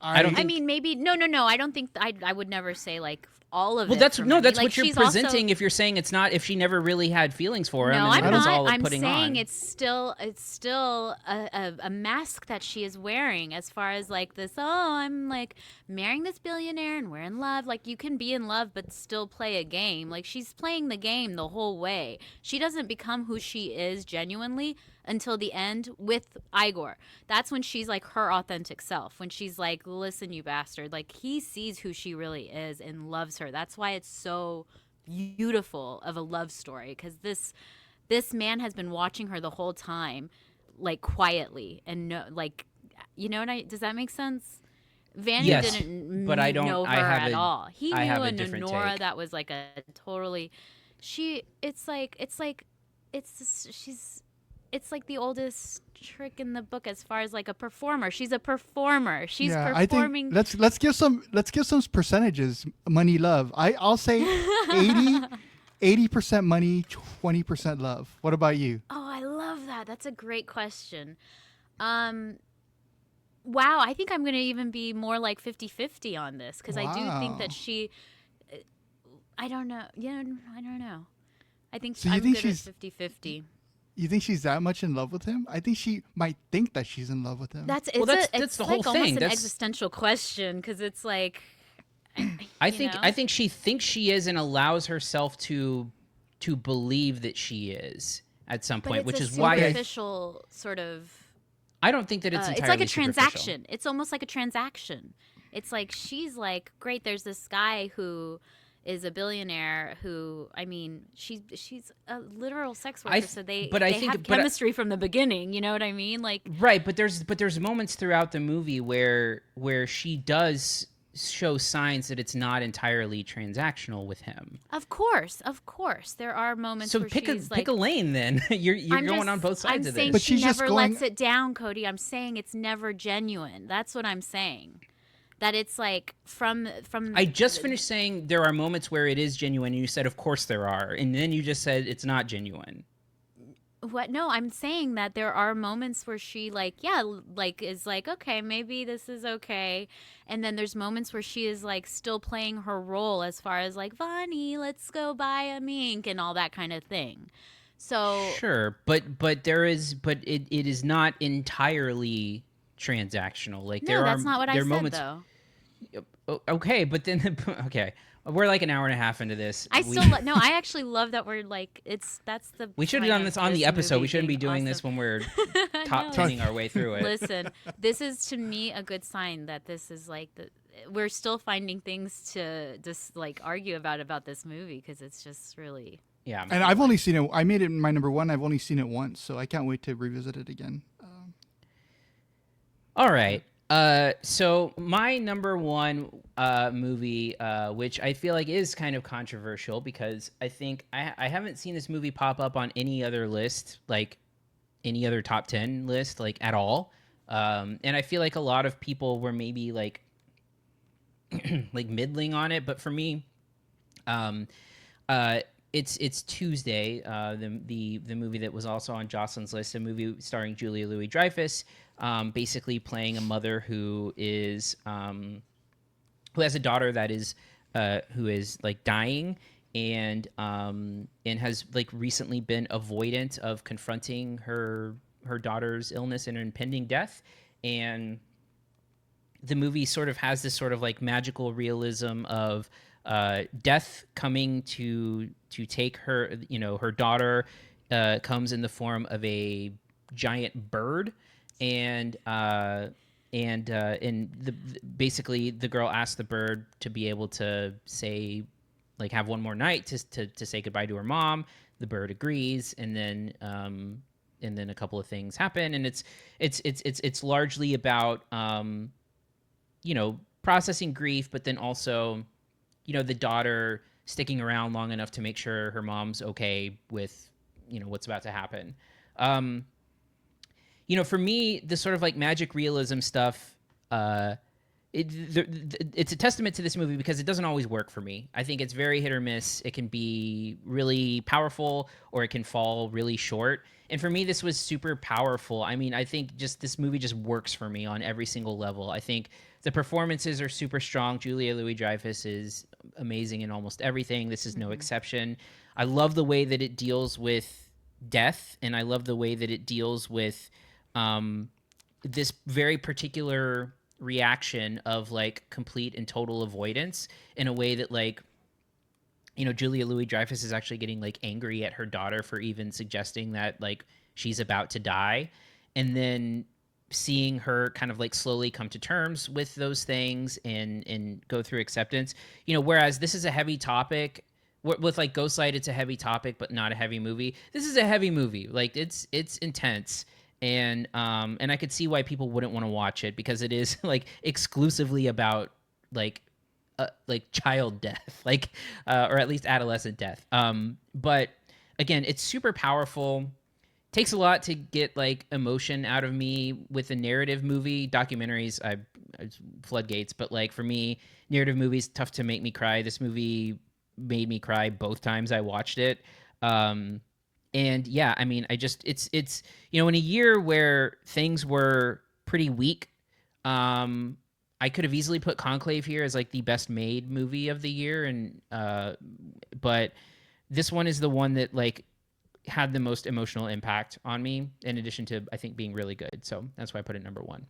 I mean, maybe no. I don't think I would never say like all of it. Well, that's like, what you're presenting. If you're saying it's not, if she never really had feelings for him, no, and I'm not. All I'm putting saying on. it's still a mask that she is wearing. As far as like this, I'm like marrying this billionaire and we're in love. Like you can be in love but still play a game. Like she's playing the game the whole way. She doesn't become who she is genuinely until the end with Igor. That's when she's like her authentic self. When she's like, listen, you bastard. Like he sees who she really is and loves her. That's why it's so beautiful of a love story. Because this man has been watching her the whole time, like quietly and you know what does that make sense? Vanny didn't but I don't know her at all. He knew a Nora that was like a totally. It's like the oldest trick in the book as far as like a performer. She's a performer. She's performing. I think let's give some percentages. Money, love. I'll say 80% money, 20% love. What about you? Oh, I love that. That's a great question. Wow, I think I'm going to even be more like 50-50 on this because I do think that she. I don't know. Yeah, I don't know. I think I'm good at 50-50. You think she's that much in love with him? I think she might think that she's in love with him. That's the whole like thing. Almost an That's existential question because it's like, I think she thinks she is and allows herself to believe that she is at some point, which is why superficial sort of. I don't think that it's entirely it's like a superficial. transaction. It's almost like a transaction. It's like she's like, great, there's this guy who is a billionaire who, I mean, she's a literal sex worker, so they have chemistry from the beginning, you know what I mean? Like, right, but there's moments throughout the movie where she does show signs that it's not entirely transactional with him. Of course, there are moments. So where pick she's a lane then. you're going on both sides of this. I'm saying But she she's just never going- lets it down, Cody. I'm saying it's never genuine. That's what I'm saying. That it's like from. I just finished saying there are moments where it is genuine, and you said, of course there are, and then you just said it's not genuine. What? No, I'm saying that there are moments where she is like, okay, maybe this is okay. And then there's moments where she is like still playing her role as far as like, Vonnie, let's go buy a mink and all that kind of thing. So sure, but it is not entirely transactional. Like no, that's not what I said moments, though. Okay, but then okay. We're like an hour and a half into this. I actually love that we're like we should have done this on the episode. We shouldn't be doing awesome. this when we're top tenning our way through it. Listen, this is to me a good sign that this is like we're still finding things to just like argue about this movie because it's just really And I've only seen it. I made it my number one. I've only seen it once, so I can't wait to revisit it again. All right. So my number one movie, which I feel like is kind of controversial because I think I haven't seen this movie pop up on any other list, like any other top 10 list, like at all. And I feel like a lot of people were maybe like like middling on it, but for me, it's Tuesday, the movie that was also on Jocelyn's list, a movie starring Julia Louis-Dreyfus, basically playing a mother who is who has a daughter that is who is like dying and has like recently been avoidant of confronting her daughter's illness and her impending death. And the movie sort of has this sort of like magical realism of death coming to take her, you know, her daughter comes in the form of a giant bird, and basically the girl asks the bird to be able to say, like, have one more night to say goodbye to her mom. The bird agrees, and then a couple of things happen, and it's largely about you know, processing grief, but then also, you know, the daughter sticking around long enough to make sure her mom's okay with, you know, what's about to happen. You know, for me, the sort of like magic realism stuff, it's a testament to this movie because it doesn't always work for me. I think it's very hit or miss. It can be really powerful or it can fall really short. And for me, this was super powerful. I mean, I think just this movie just works for me on every single level. I think the performances are super strong. Julia Louis-Dreyfus is amazing in almost everything. This is no exception. I love the way that it deals with death, and I love the way that it deals with this very particular reaction of like complete and total avoidance in a way that, like, you know, Julia Louis-Dreyfus is actually getting like angry at her daughter for even suggesting that like she's about to die, and then seeing her kind of like slowly come to terms with those things and go through acceptance, you know, whereas this is a heavy topic with like Ghostlight. It's a heavy topic, but not a heavy movie. This is a heavy movie. Like it's intense. And I could see why people wouldn't want to watch it because it is like exclusively about like child death, like, or at least adolescent death. But again, it's super powerful. Takes a lot to get like emotion out of me with a narrative movie. Documentaries, I floodgates, but like for me, narrative movies, tough to make me cry. This movie made me cry both times I watched it. And yeah, I mean, it's, you know, in a year where things were pretty weak, I could have easily put Conclave here as like the best made movie of the year. And, but this one is the one that like had the most emotional impact on me, in addition to, I think, being really good. So that's why I put it number one.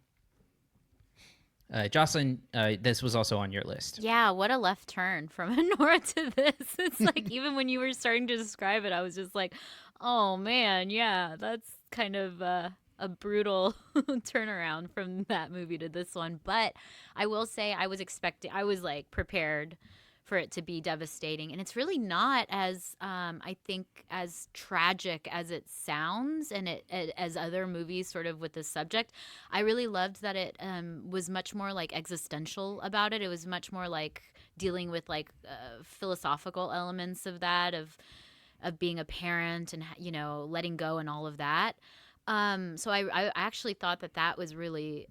Jocelyn, this was also on your list. Yeah, what a left turn from Nora to this. It's like even when you were starting to describe it, I was just like, oh man, yeah, that's kind of a brutal turnaround from that movie to this one. But I will say I was like prepared for it to be devastating. And it's really not as, I think, as tragic as it sounds and as other movies sort of with this subject. I really loved that it was much more like existential about it. It was much more like dealing with like philosophical elements of that, of being a parent and, letting go and all of that. So I actually thought that was really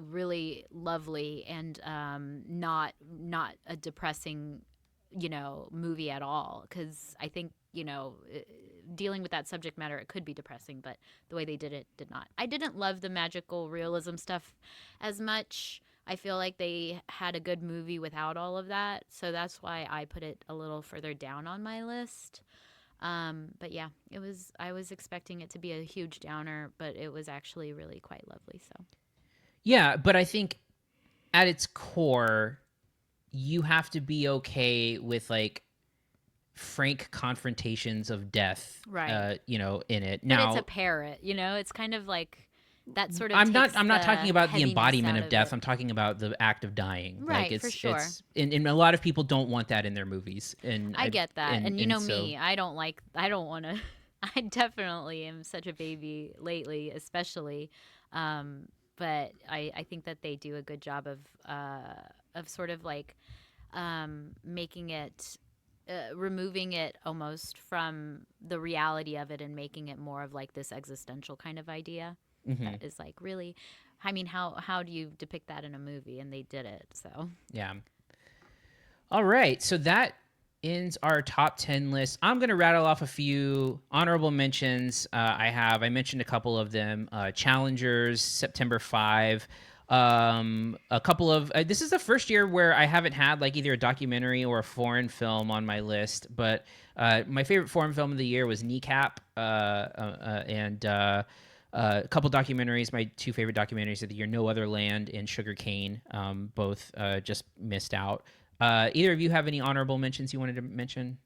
really lovely and not a depressing movie at all, because I think dealing with that subject matter, it could be depressing, but the way they did it did not. I didn't love the magical realism stuff as much. I feel like they had a good movie without all of that, so that's why I put it a little further down on my list. But yeah, I was expecting it to be a huge downer, but it was actually really quite lovely. So Yeah, but I think at its core, you have to be okay with like frank confrontations of death, right? In it. But Now, it's a parrot, it's kind of like that sort of. I'm not takes talking about the heaviness embodiment out of death. it. I'm talking about the act of dying. Right, like for sure. and a lot of people don't want that in their movies. And I get that, and so, me, I don't want to. I definitely am such a baby lately, especially. But I think that they do a good job of sort of like making it, removing it almost from the reality of it and making it more of like this existential kind of idea that is like really, I mean, how do you depict that in a movie? And they did it, so. Yeah. All right, so that ends our top 10 list. I'm going to rattle off a few honorable mentions. I mentioned a couple of them. Challengers, September 5. A couple of this is the first year where I haven't had like either a documentary or a foreign film on my list, but my favorite foreign film of the year was Kneecap, and a couple documentaries. My two favorite documentaries of the year, No Other Land and Sugar Cane, both just missed out. Either of you have any honorable mentions you wanted to mention?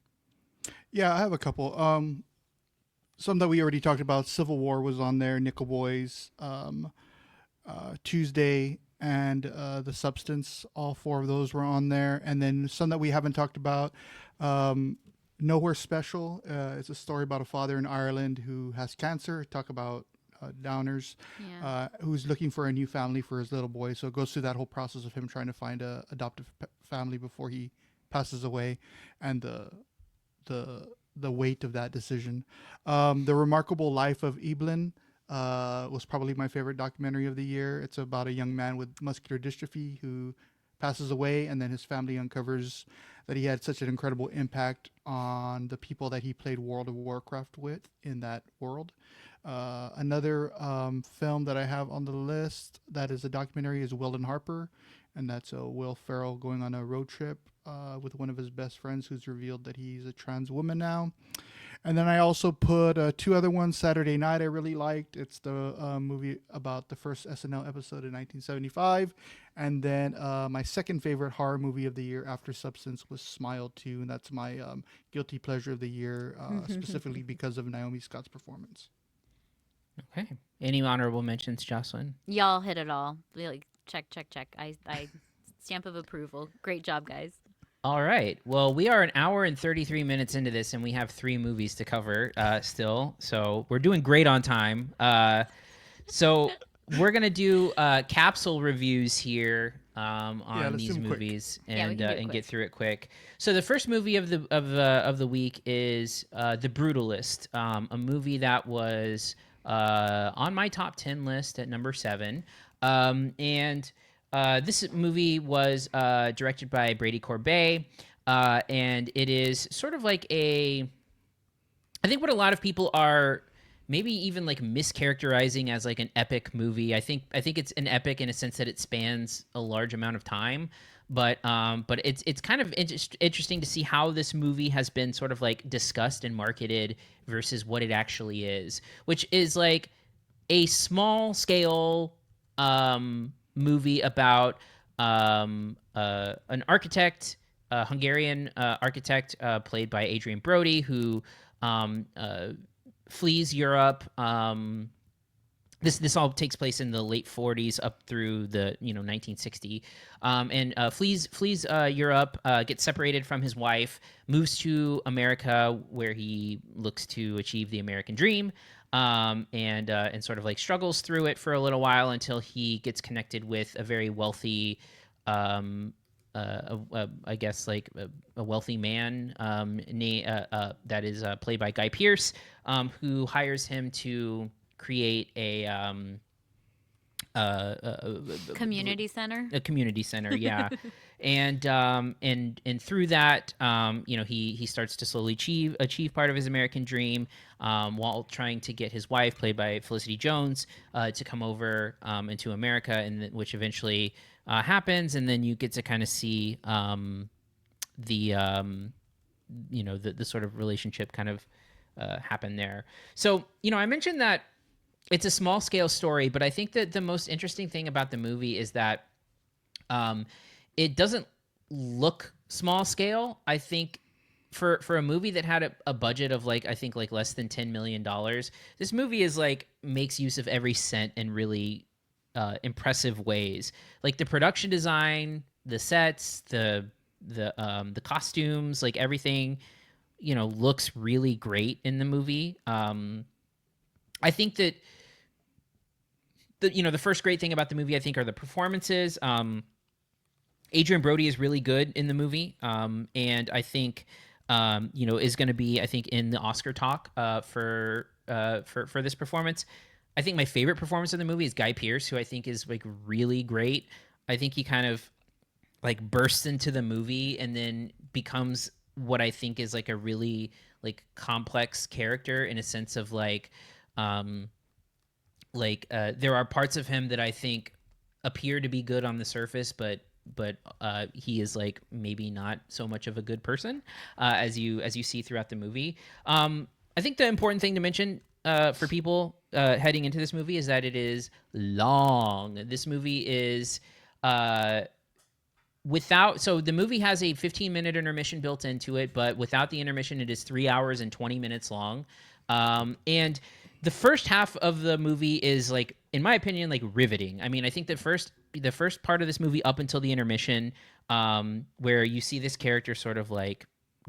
Yeah, I have a couple. Some that we already talked about. Civil War was on there. Nickel Boys, Tuesday, and The Substance. All four of those were on there. And then some that we haven't talked about. Nowhere Special. It's a story about a father in Ireland who has cancer. Talk about downers. Yeah. Who's looking for a new family for his little boy. So it goes through that whole process of him trying to find a adoptive family before he passes away, and the weight of that decision. The Remarkable Life of Evelyn was probably my favorite documentary of the year. It's about a young man with muscular dystrophy who passes away, and then his family uncovers that he had such an incredible impact on the people that he played World of Warcraft with in that world. Another film that I have on the list that is a documentary is Will and Harper, and that's Will Ferrell going on a road trip with one of his best friends who's revealed that he's a trans woman now. And then I also put two other ones. Saturday Night I really liked. It's the movie about the first SNL episode in 1975. And then my second favorite horror movie of the year after Substance was Smile 2. And that's my guilty pleasure of the year, specifically because of Naomi Scott's performance. Okay. Any honorable mentions, Jocelyn? Y'all hit it all. Really, check. I stamp of approval. Great job, guys. All right. Well, we are an hour and 33 minutes into this, and we have 3 movies to cover still. So we're doing great on time. So we're going to do capsule reviews here on these movies and get through it quick. So the first movie of the week is The Brutalist, a movie that was on my top 10 list at number 7. This movie was directed by Brady Corbet, and it is sort of like I think what a lot of people are maybe even like mischaracterizing as like an epic movie. I think it's an epic in a sense that it spans a large amount of time, but it's kind of interesting to see how this movie has been sort of like discussed and marketed versus what it actually is, which is like a small scale movie about an architect, a Hungarian architect played by Adrian Brody, who flees Europe. This all takes place in the late 40s up through the 1960, and flees Europe, gets separated from his wife, moves to America where he looks to achieve the American dream, and sort of like struggles through it for a little while until he gets connected with a very wealthy, I guess like a wealthy man that is played by Guy Pearce, who hires him to create a Community center. a community center, yeah. And through that, he starts to slowly achieve part of his American dream, while trying to get his wife, played by Felicity Jones, to come over into America, and which eventually happens. And then you get to kind of see the sort of relationship kind of happen there. So I mentioned that it's a small scale story, but I think that the most interesting thing about the movie is that it doesn't look small scale. I think for a movie that had a budget of less than $10 million, this movie is makes use of every cent in really impressive ways. Like the production design, the sets, the costumes, everything, looks really great in the movie. I think that the first great thing about the movie, I think, are the performances. Adrian Brody is really good in the movie, and I think is going to be, I think, in the Oscar talk for this performance. I think my favorite performance in the movie is Guy Pearce, who I think is really great. I think he kind of bursts into the movie and then becomes what I think is a really complex character, in a sense of there are parts of him that I think appear to be good on the surface, but he is maybe not so much of a good person, as you see throughout the movie. I think the important thing to mention for people heading into this movie is that it is long. This movie is so the movie has a 15-minute intermission built into it, but without the intermission, it is 3 hours and 20 minutes long. And the first half of the movie is in my opinion, riveting. I mean, I think the first part of this movie up until the intermission, where you see this character sort of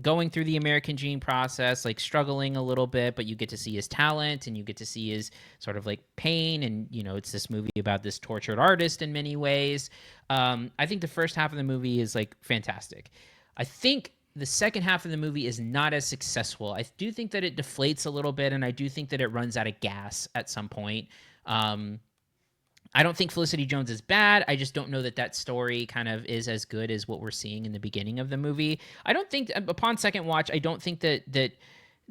going through the American dream process, struggling a little bit, but you get to see his talent and you get to see his sort of pain. And, it's this movie about this tortured artist in many ways. I think the first half of the movie is fantastic. I think the second half of the movie is not as successful. I do think that it deflates a little bit, and I do think that it runs out of gas at some point. I don't think Felicity Jones is bad. I just don't know that story kind of is as good as what we're seeing in the beginning of the movie. I don't think, upon second watch, I don't think that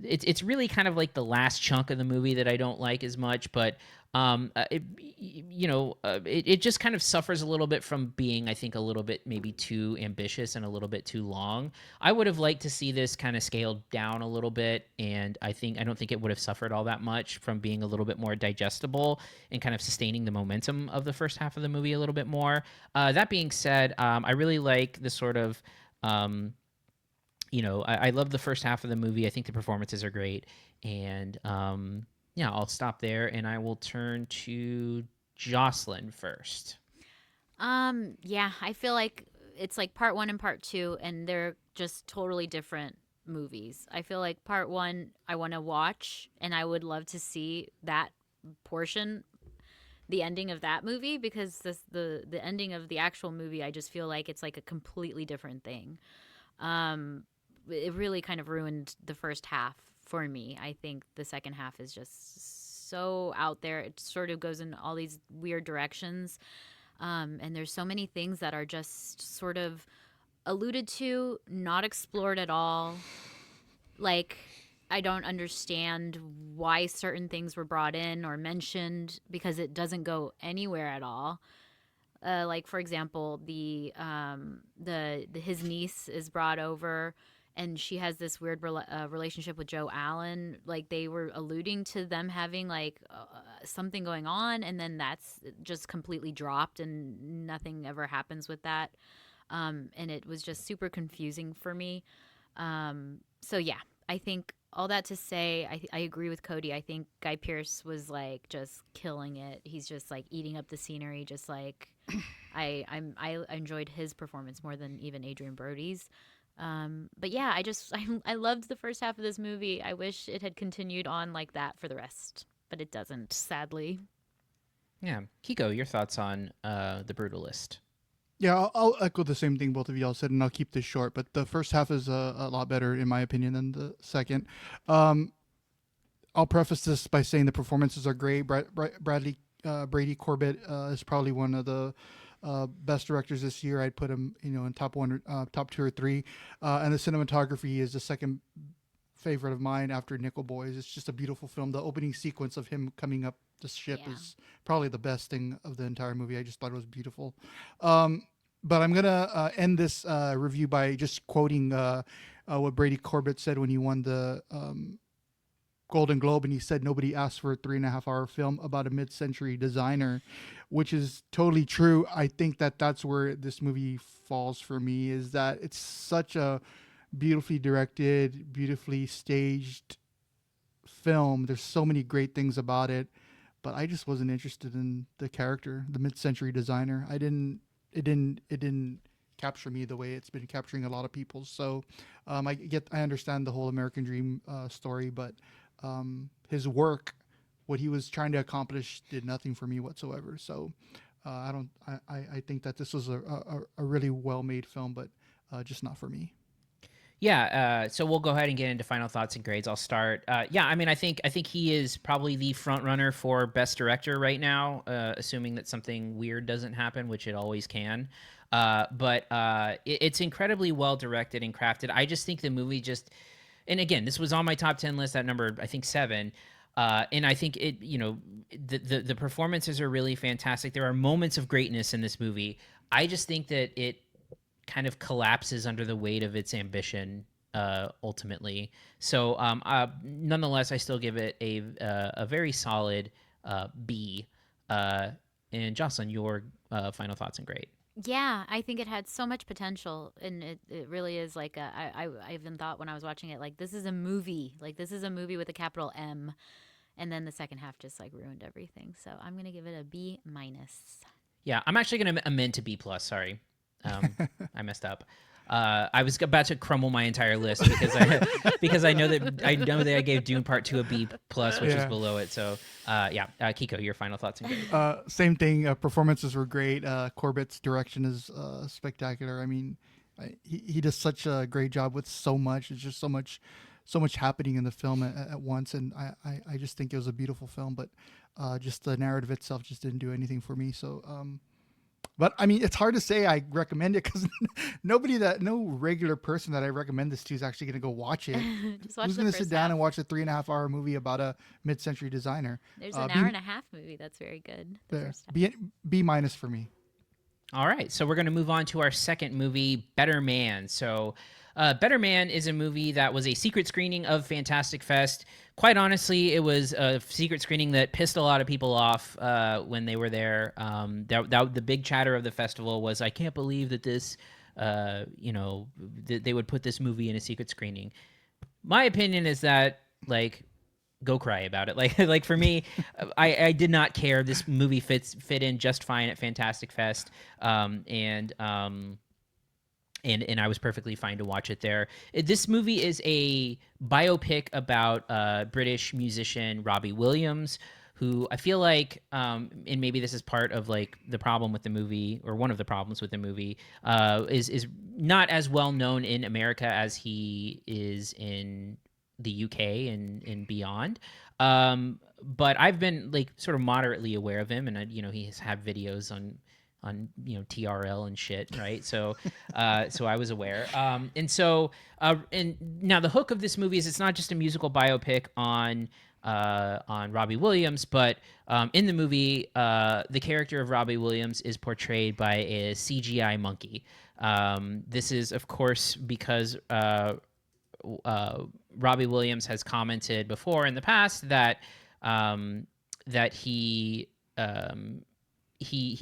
it's really kind of the last chunk of the movie that I don't like as much, but it just kind of suffers a little bit from being, I think, a little bit maybe too ambitious and a little bit too long. I would have liked to see this kind of scaled down a little bit, and I don't think it would have suffered all that much from being a little bit more digestible and kind of sustaining the momentum of the first half of the movie a little bit more. That being said, I really like the sort of I love the first half of the movie. I think the performances are great, and yeah, I'll stop there, and I will turn to Jocelyn first. Yeah, I feel like it's part one and part two, and they're just totally different movies. I feel like part one I want to watch, and I would love to see that portion, the ending of that movie, because the ending of the actual movie, I just feel like it's a completely different thing. It really kind of ruined the first half for me. I think the second half is just so out there. It sort of goes in all these weird directions. And there's so many things that are just sort of alluded to, not explored at all. I don't understand why certain things were brought in or mentioned, because it doesn't go anywhere at all. For example, his niece is brought over, and she has this weird relationship with Joe Allen. Like they were alluding to them having like something going on, and then that's just completely dropped, and nothing ever happens with that. And it was just super confusing for me. So yeah, I think all that to say, I agree with Cody. I think Guy Pearce was like just killing it. He's just like eating up the scenery, just like I enjoyed his performance more than even Adrian Brody's. But yeah, I loved the first half of this movie. I wish it had continued on like that for the rest, but it doesn't, sadly. Yeah, Kiko, your thoughts on the Brutalist? Yeah, I'll echo the same thing both of y'all said, and I'll keep this short. But the first half is a lot better, in my opinion, than the second. I'll preface this by saying the performances are great. Brady Corbett is probably one of the best directors this year. I'd put him, in top 2 or 3. And the cinematography is the second favorite of mine after Nickel Boys. It's just a beautiful film. The opening sequence of him coming up the ship is probably the best thing of the entire movie. I just thought it was beautiful. But I'm gonna end this review by just quoting what Brady Corbett said when he won the Golden Globe, and he said nobody asked for a 3.5-hour film about a mid-century designer, which is totally true. I think that's where this movie falls for me, is that it's such a beautifully directed, beautifully staged film. There's so many great things about it, but I just wasn't interested in the character, the mid-century designer. It didn't capture me the way it's been capturing a lot of people. So I understand the whole American Dream story, but his work, what he was trying to accomplish, did nothing for me whatsoever. So I think that this was a really well-made film, but just not for me. Yeah, so we'll go ahead and get into final thoughts and grades. I'll start. Yeah, I mean, I think he is probably the front runner for best director right now, assuming that something weird doesn't happen, which it always can. But it's incredibly well directed and crafted. I just think the movie just, and again, this was on my top 10 list at number, I think, 7. And I think it, the performances are really fantastic. There are moments of greatness in this movie. I just think that it kind of collapses under the weight of its ambition ultimately. So nonetheless, I still give it a very solid B. And Jocelyn, your final thoughts and grade. Yeah, I think it had so much potential, and it really is like I even thought when I was watching it, like, this is a movie. Like, this is a movie with a capital M. And then the second half just like ruined everything. So I'm going to give it a B-. Yeah, I'm actually going to amend to B+, sorry. I messed up. I was about to crumble my entire list because I know that I gave Dune Part 2 a B+, which is below it. So Kiko, your final thoughts and grade. Same thing. Performances were great. Corbett's direction is spectacular. I mean, he does such a great job with so much. It's just so much happening in the film at once, and I just think it was a beautiful film. But just the narrative itself just didn't do anything for me. So. But I mean, it's hard to say I recommend it because no regular person that I recommend this to is actually going to go watch it. Who's going to sit down and watch a 3.5-hour movie about a mid-century designer? There's an hour and a half movie that's very good. B- for me. All right, so we're going to move on to our second movie, Better Man. So Better Man is a movie that was a secret screening of Fantastic Fest. Quite honestly, it was a secret screening that pissed a lot of people off when they were there. The big chatter of the festival was, I can't believe that this, they would put this movie in a secret screening. My opinion is that, like, go cry about it. Like for me, I did not care. This movie fit in just fine at Fantastic Fest, and I was perfectly fine to watch it there. This movie is a biopic about British musician Robbie Williams, who I feel like, and maybe this is part of like the problem with the movie, or one of the problems with the movie, is not as well known in America as he is in the UK and beyond. But I've been like sort of moderately aware of him, and he's had videos on TRL and shit, right? So so I was aware. And now the hook of this movie is it's not just a musical biopic on Robbie Williams, but in the movie, the character of Robbie Williams is portrayed by a CGI monkey. This is, of course, because Robbie Williams has commented before in the past that that he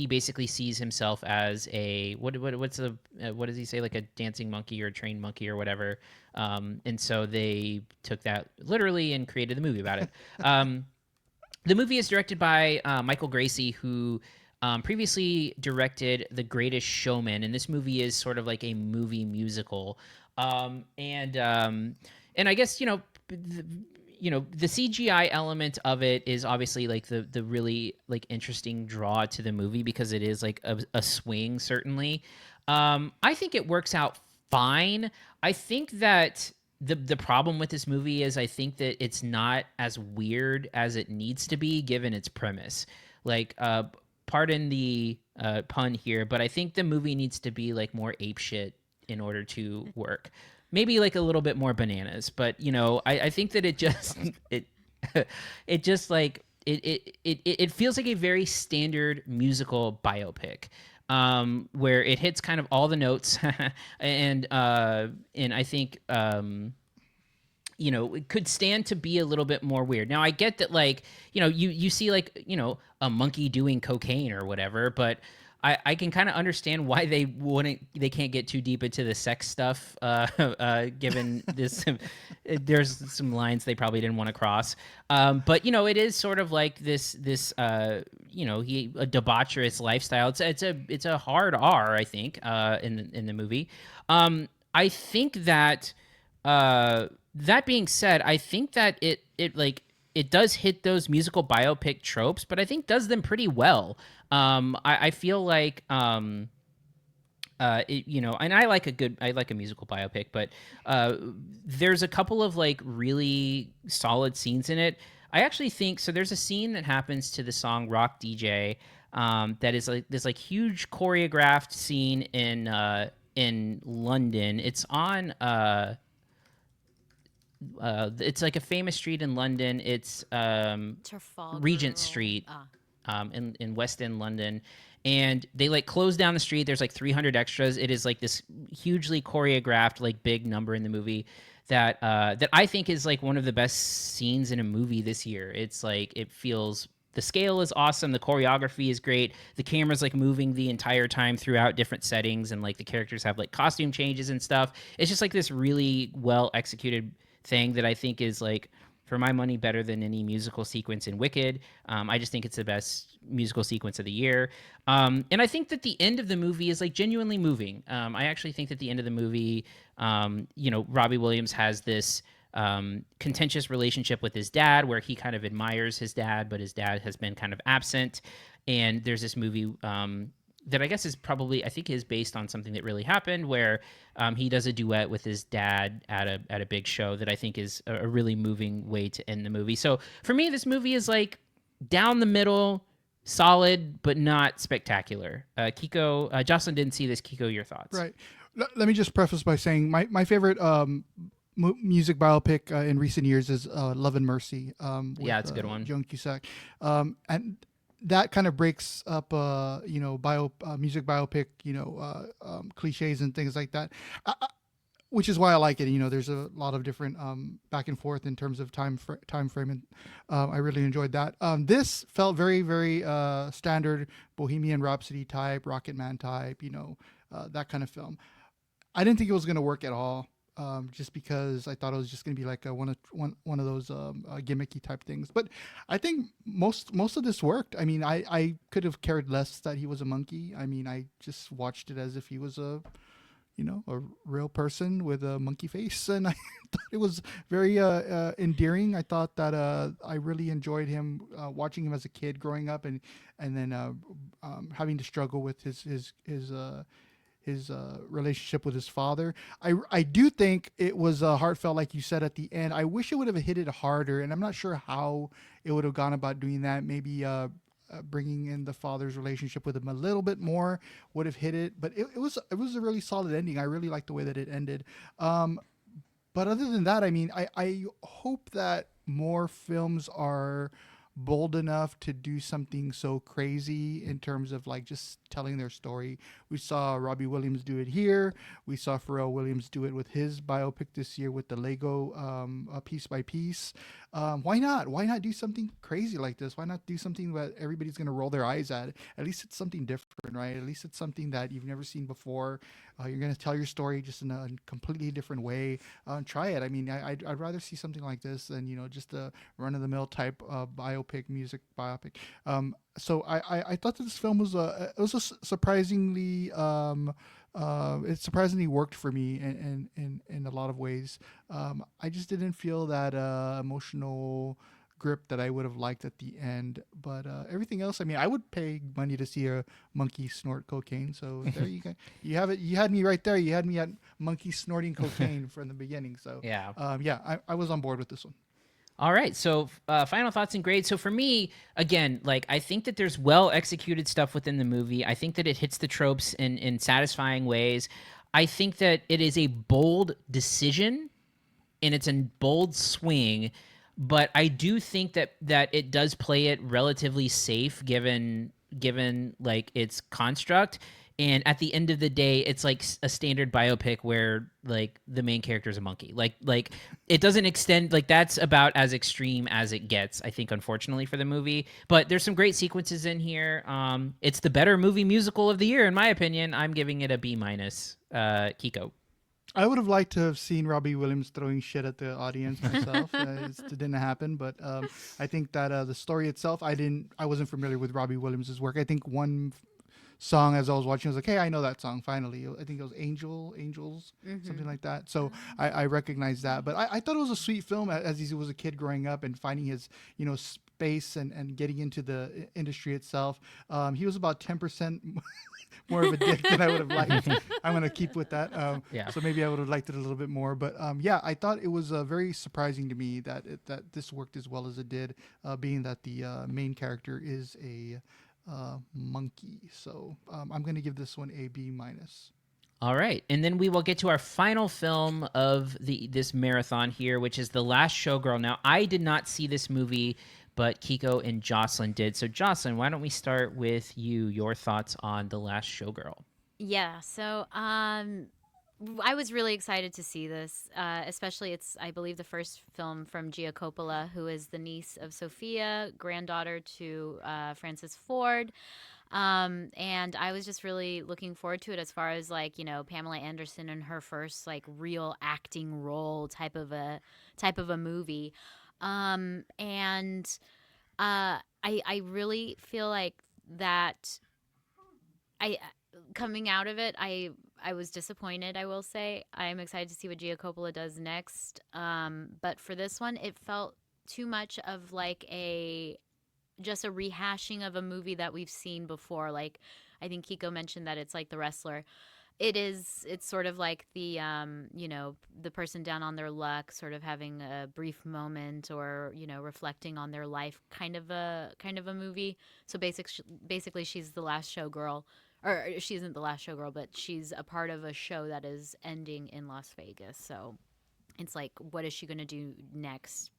basically sees himself as a what does he say, like a dancing monkey or a trained monkey or whatever, and so they took that literally and created a movie about it. The movie is directed by Michael Gracie, who previously directed The Greatest Showman, and this movie is sort of like a movie musical. And I guess the CGI element of it is obviously like the really like interesting draw to the movie, because it is like a swing, certainly. I think it works out fine. I think that the problem with this movie is I think that it's not as weird as it needs to be given its premise. Like, pardon the pun here, but I think the movie needs to be like more apeshit in order to work. Maybe like a little bit more bananas, but I think that it just it just like it feels like a very standard musical biopic, where it hits kind of all the notes, and I think it could stand to be a little bit more weird. Now I get that, like, you see like, a monkey doing cocaine or whatever, but I can kind of understand why they can't get too deep into the sex stuff, given this, there's some lines they probably didn't want to cross. But it is sort of like this a debaucherous lifestyle. It's a hard R, I think, in the movie. I think that, that being said, I think that it does hit those musical biopic tropes, but I think does them pretty well. I feel like, and I like a musical biopic, but there's a couple of like really solid scenes in it. I actually think so. There's a scene that happens to the song "Rock DJ," that is like this like huge choreographed scene in London. It's on it's like a famous street in London. It's Trafalgar Regent Street, in West End London, and they like close down the street. There's like 300 extras. It is like this hugely choreographed like big number in the movie that I think is like one of the best scenes in a movie this year. It's like the scale is awesome. The choreography is great. The camera's like moving the entire time throughout different settings, and like the characters have like costume changes and stuff. It's just like this really well executed thing that I think is like, for my money, better than any musical sequence in Wicked. I just think it's the best musical sequence of the year. And I think that the end of the movie is like genuinely moving. I actually think that the end of the movie, Robbie Williams has this contentious relationship with his dad, where he kind of admires his dad, but his dad has been kind of absent. And there's this movie that I guess is probably, I think, is based on something that really happened, where he does a duet with his dad at a big show that I think is a really moving way to end the movie. So for me, this movie is like down the middle, solid, but not spectacular. Kiko, Jocelyn didn't see this. Kiko, your thoughts? Right. Let me just preface by saying my favorite music biopic in recent years is Love and Mercy. Yeah, it's a good one. Joan Cusack. And that kind of breaks up, music biopic, cliches and things like that, which is why I like it. There's a lot of different back and forth in terms of time frame, and I really enjoyed that. This felt very, very standard Bohemian Rhapsody type, Rocket Man type, that kind of film. I didn't think it was going to work at all. Just because I thought it was just going to be like one of those gimmicky type things. But I think most of this worked. I mean, I could have cared less that he was a monkey. I mean, I just watched it as if he was a real person with a monkey face, and I thought it was very endearing. I thought that I really enjoyed him, watching him as a kid growing up, and then having to struggle with his relationship with his father. I do think it was heartfelt, like you said at the end. I wish it would have hit it harder, and I'm not sure how it would have gone about doing that. Maybe bringing in the father's relationship with him a little bit more would have hit it. But it was a really solid ending. I really liked the way that it ended. But other than that, I mean, I hope that more films are bold enough to do something so crazy in terms of like just telling their story. We saw Robbie Williams do it here. We saw Pharrell Williams do it with his biopic this year with the Lego Piece by Piece. Why not? Why not do something crazy like this? Why not do something that everybody's going to roll their eyes at? At least it's something different, right? At least it's something that you've never seen before. You're going to tell your story just in a completely different way. Try it. I mean, I'd rather see something like this than, just a run-of-the-mill type music biopic. So I thought that this film was surprisingly it surprisingly worked for me in a lot of ways. I just didn't feel that emotional grip that I would have liked at the end, but everything else, I mean, I would pay money to see a monkey snort cocaine. So there you go. You have it. You had me right there. You had me at monkey snorting cocaine from the beginning. So I was on board with this one. All right, so final thoughts and grades. So for me, again, like I think that there's well executed stuff within the movie. I think that it hits the tropes in satisfying ways. I think that it is a bold decision and it's a bold swing, but I do think that it does play it relatively safe given like its construct. And at the end of the day, it's like a standard biopic where like the main character is a monkey. Like it doesn't extend, like that's about as extreme as it gets, I think, unfortunately for the movie. But there's some great sequences in here. It's the better movie musical of the year, in my opinion. I'm giving it a B-. Kiko. I would have liked to have seen Robbie Williams throwing shit at the audience myself. It didn't happen, but I think that the story itself, I wasn't familiar with Robbie Williams' work. I think one song as I was watching, I was like, hey, I know that song finally. I think it was Angels, something like that. So I recognized that. But I thought it was a sweet film as he was a kid growing up and finding his, space and getting into the industry itself. He was about 10% more of a dick than I would have liked. I'm going to keep with that. So maybe I would have liked it a little bit more. But I thought it was very surprising to me that this worked as well as it did, being that the main character is a monkey. So I'm going to give this one a B-. All right, and then we will get to our final film of this marathon here, which is The Last Showgirl. Now, I did not see this movie, but Kiko and Jocelyn did. So, Jocelyn, why don't we start with you? Your thoughts on The Last Showgirl? Yeah, so I was really excited to see this, especially it's, I believe, the first film from Gia Coppola, who is the niece of Sophia, granddaughter to Francis Ford. And I was just really looking forward to it as far as like, Pamela Anderson in her first like real acting role type of a movie. I really feel like that coming out of it, I was disappointed, I will say. I'm excited to see what Gia Coppola does next. But for this one, it felt too much of like just a rehashing of a movie that we've seen before. Like, I think Kiko mentioned that it's like The Wrestler. It's sort of like the the person down on their luck, sort of having a brief moment or, reflecting on their life kind of a movie. So basically she's the last showgirl, or she isn't the last showgirl, but she's a part of a show that is ending in Las Vegas. So it's like, what is she going to do next?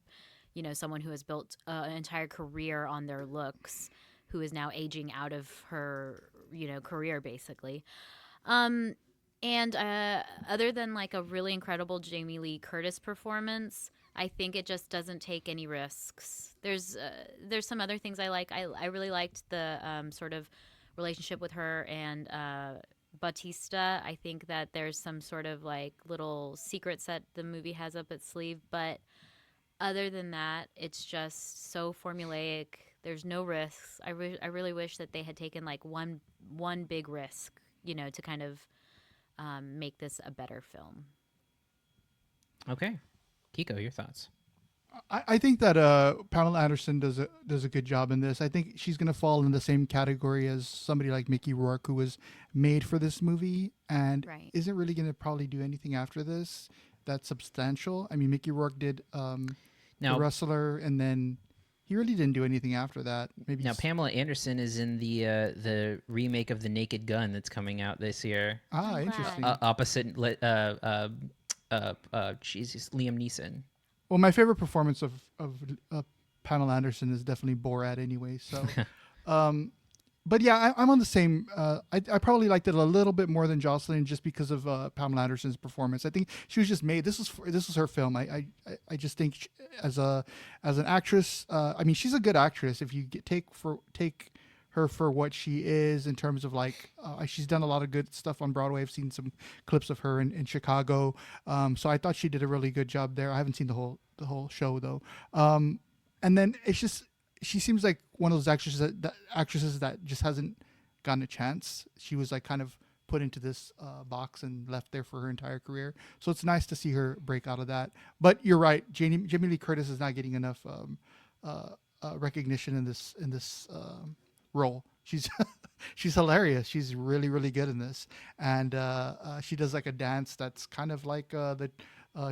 Someone who has built an entire career on their looks, who is now aging out of her, career, basically. And other than like a really incredible Jamie Lee Curtis performance, I think it just doesn't take any risks. There's some other things I like. I really liked the sort of relationship with her and Bautista. I think that there's some sort of like little secrets that the movie has up its sleeve, but other than that, it's just so formulaic. There's no risks. I really wish that they had taken like one big risk, to kind of make this a better film. Okay. Kiko, your thoughts? I think that Pamela Anderson does a good job in this. I think she's going to fall in the same category as somebody like Mickey Rourke, who was made for this movie and isn't really going to probably do anything after this that's substantial. I mean, Mickey Rourke did The Wrestler, and then he really didn't do anything after that. Maybe now Pamela Anderson is in the remake of The Naked Gun that's coming out this year. Ah, interesting. Opposite Jesus, Liam Neeson. Well, my favorite performance of Pamela Anderson is definitely Borat anyway. So, but yeah, I'm on the same. I probably liked it a little bit more than Jocelyn just because of Pamela Anderson's performance. I think she was just made. This was her film. I just think as an actress, I mean, she's a good actress. If you take her for what she is in terms of like, she's done a lot of good stuff on Broadway. I've seen some clips of her in Chicago. So I thought she did a really good job there. I haven't seen the whole show though. And then it's just, she seems like one of those actresses that just hasn't gotten a chance. She was like kind of put into this box and left there for her entire career. So it's nice to see her break out of that. But you're right, Jamie Lee Curtis is not getting enough recognition in this role. She's she's hilarious. She's really, really good in this, and she does like a dance that's kind of like the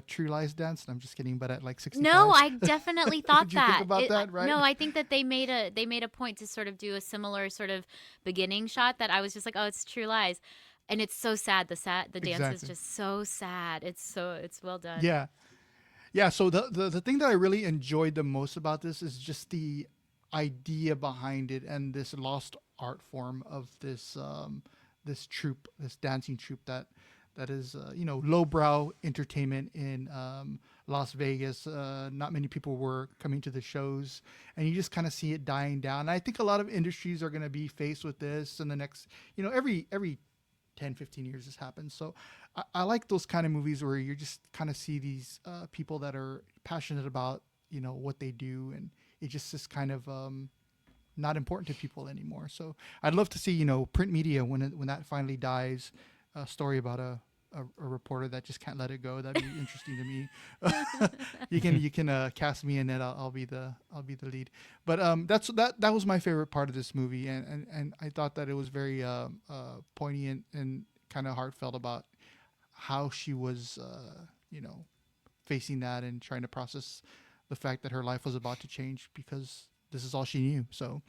True Lies dance. I'm just kidding, but at like 65. No, I definitely thought Did you that. think about that, right? No, I think that they made a point to sort of do a similar sort of beginning shot that I was just like, oh, it's True Lies, and it's so sad. The dance is Exactly. just so sad. It's well done. Yeah. Yeah, so the thing that I really enjoyed the most about this is just the idea behind it and this lost art form of this this troupe, this dancing troupe that is lowbrow entertainment in Las Vegas. Not many people were coming to the shows, and you just kind of see it dying down. And I think a lot of industries are going to be faced with this in the next, every 10, 15 years this happens. So I like those kind of movies where you just kind of see these people that are passionate about, what they do, and it just is kind of not important to people anymore. So I'd love to see, print media when that finally dies, a story about a reporter that just can't let it go. That'd be interesting to me. You can cast me in it. I'll be the lead. But that was my favorite part of this movie, and I thought that it was very poignant and kind of heartfelt about how she was facing that and trying to process the fact that her life was about to change because this is all she knew. So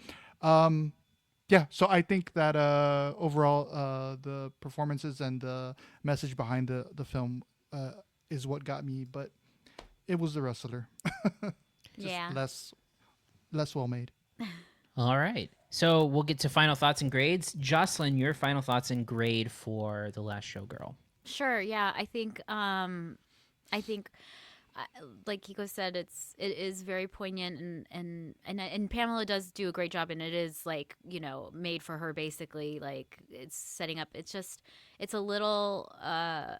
yeah, so I think that overall the performances and the message behind the film is what got me, but it was the wrestler. Yeah. Less well made. All right. So we'll get to final thoughts and grades. Jocelyn, your final thoughts and grade for The Last Showgirl. Sure. Yeah. I think like Kiko said, it is very poignant, and Pamela does do a great job, and it is like, made for her basically. Like, it's setting up. It's a little. I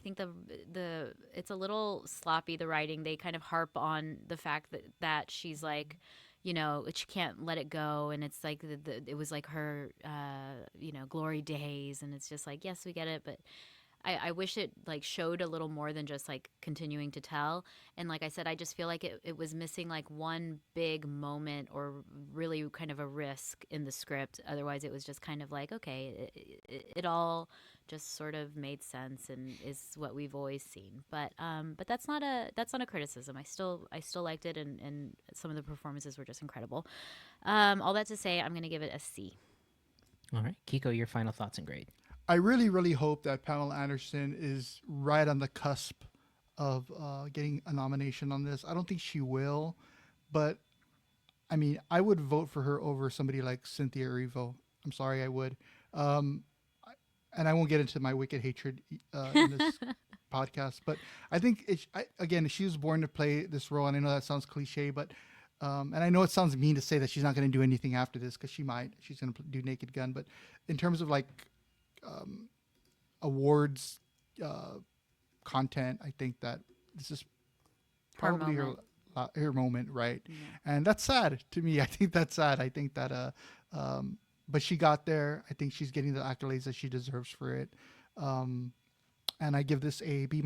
think it's a little sloppy, the writing. They kind of harp on the fact that she's like, she can't let it go, and it's like it was like her glory days, and it's just like, yes, we get it, but I wish it like showed a little more than just like continuing to tell. And like I said, I just feel like it was missing like one big moment or really kind of a risk in the script. Otherwise it was just kind of like, okay, it all just sort of made sense and is what we've always seen. But that's not a criticism. I still liked it, and some of the performances were just incredible. All that to say, I'm going to give it a C. All right. Kiko, your final thoughts and grade. I really, really hope that Pamela Anderson is right on the cusp of getting a nomination on this. I don't think she will, but I mean, I would vote for her over somebody like Cynthia Erivo. I'm sorry, I would. And I won't get into my wicked hatred in this podcast, but I think again, she was born to play this role, and I know that sounds cliche, but and I know it sounds mean to say that she's not going to do anything after this, because she might. She's going to do Naked Gun, but in terms of like awards content, I think that this is probably her moment, right? Yeah. And that's sad to me. I think that's sad. I think that but she got there. I think she's getting the accolades that she deserves for it, and I give this a B-.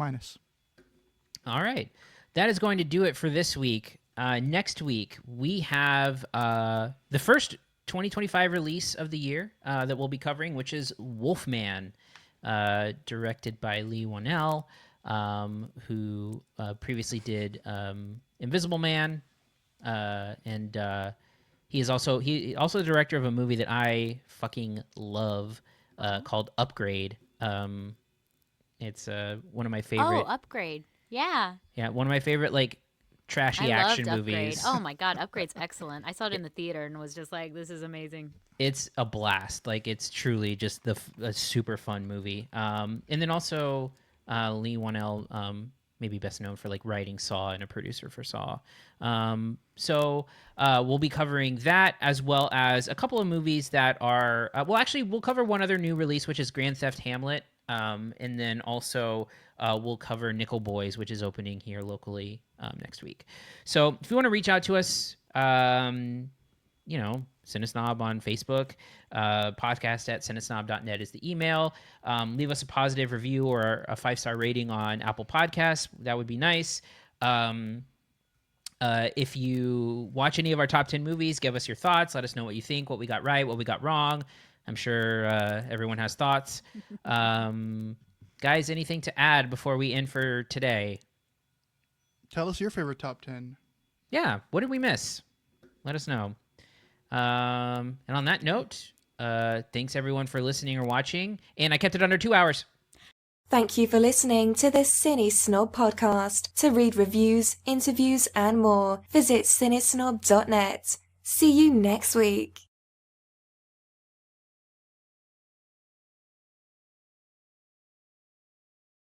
All right, that is going to do it for this week. Next week we have the first 2025 release of the year that we'll be covering, which is Wolfman, directed by Lee Whannell, who previously did Invisible Man, and he is also the director of a movie that I fucking love called Upgrade. It's one of my favorite. Oh, Upgrade. Yeah. Yeah, one of my favorite like trashy I action loved Upgrade. movies. Oh my god, Upgrade's excellent. I saw it in the theater and was just like, this is amazing. It's a blast. Like, it's truly just a super fun movie. And then also Lee Wanell, maybe best known for like writing Saw and a producer for Saw. So we'll be covering that, as well as a couple of movies that are we'll cover one other new release, which is Grand Theft Hamlet. And then also we'll cover Nickel Boys, which is opening here locally next week. So if you want to reach out to us, CineSnob on Facebook, podcast at cinesnob.net is the email. Leave us a positive review or a 5-star rating on Apple Podcasts. That would be nice. If you watch any of our top 10 movies, give us your thoughts. Let us know what you think, what we got right, what we got wrong. I'm sure everyone has thoughts. Guys, anything to add before we end for today? Tell us your favorite top 10. Yeah, what did we miss? Let us know. And on that note, thanks everyone for listening or watching. And I kept it under 2 hours. Thank you for listening to the CineSnob Podcast. To read reviews, interviews, and more, visit cinesnob.net. See you next week.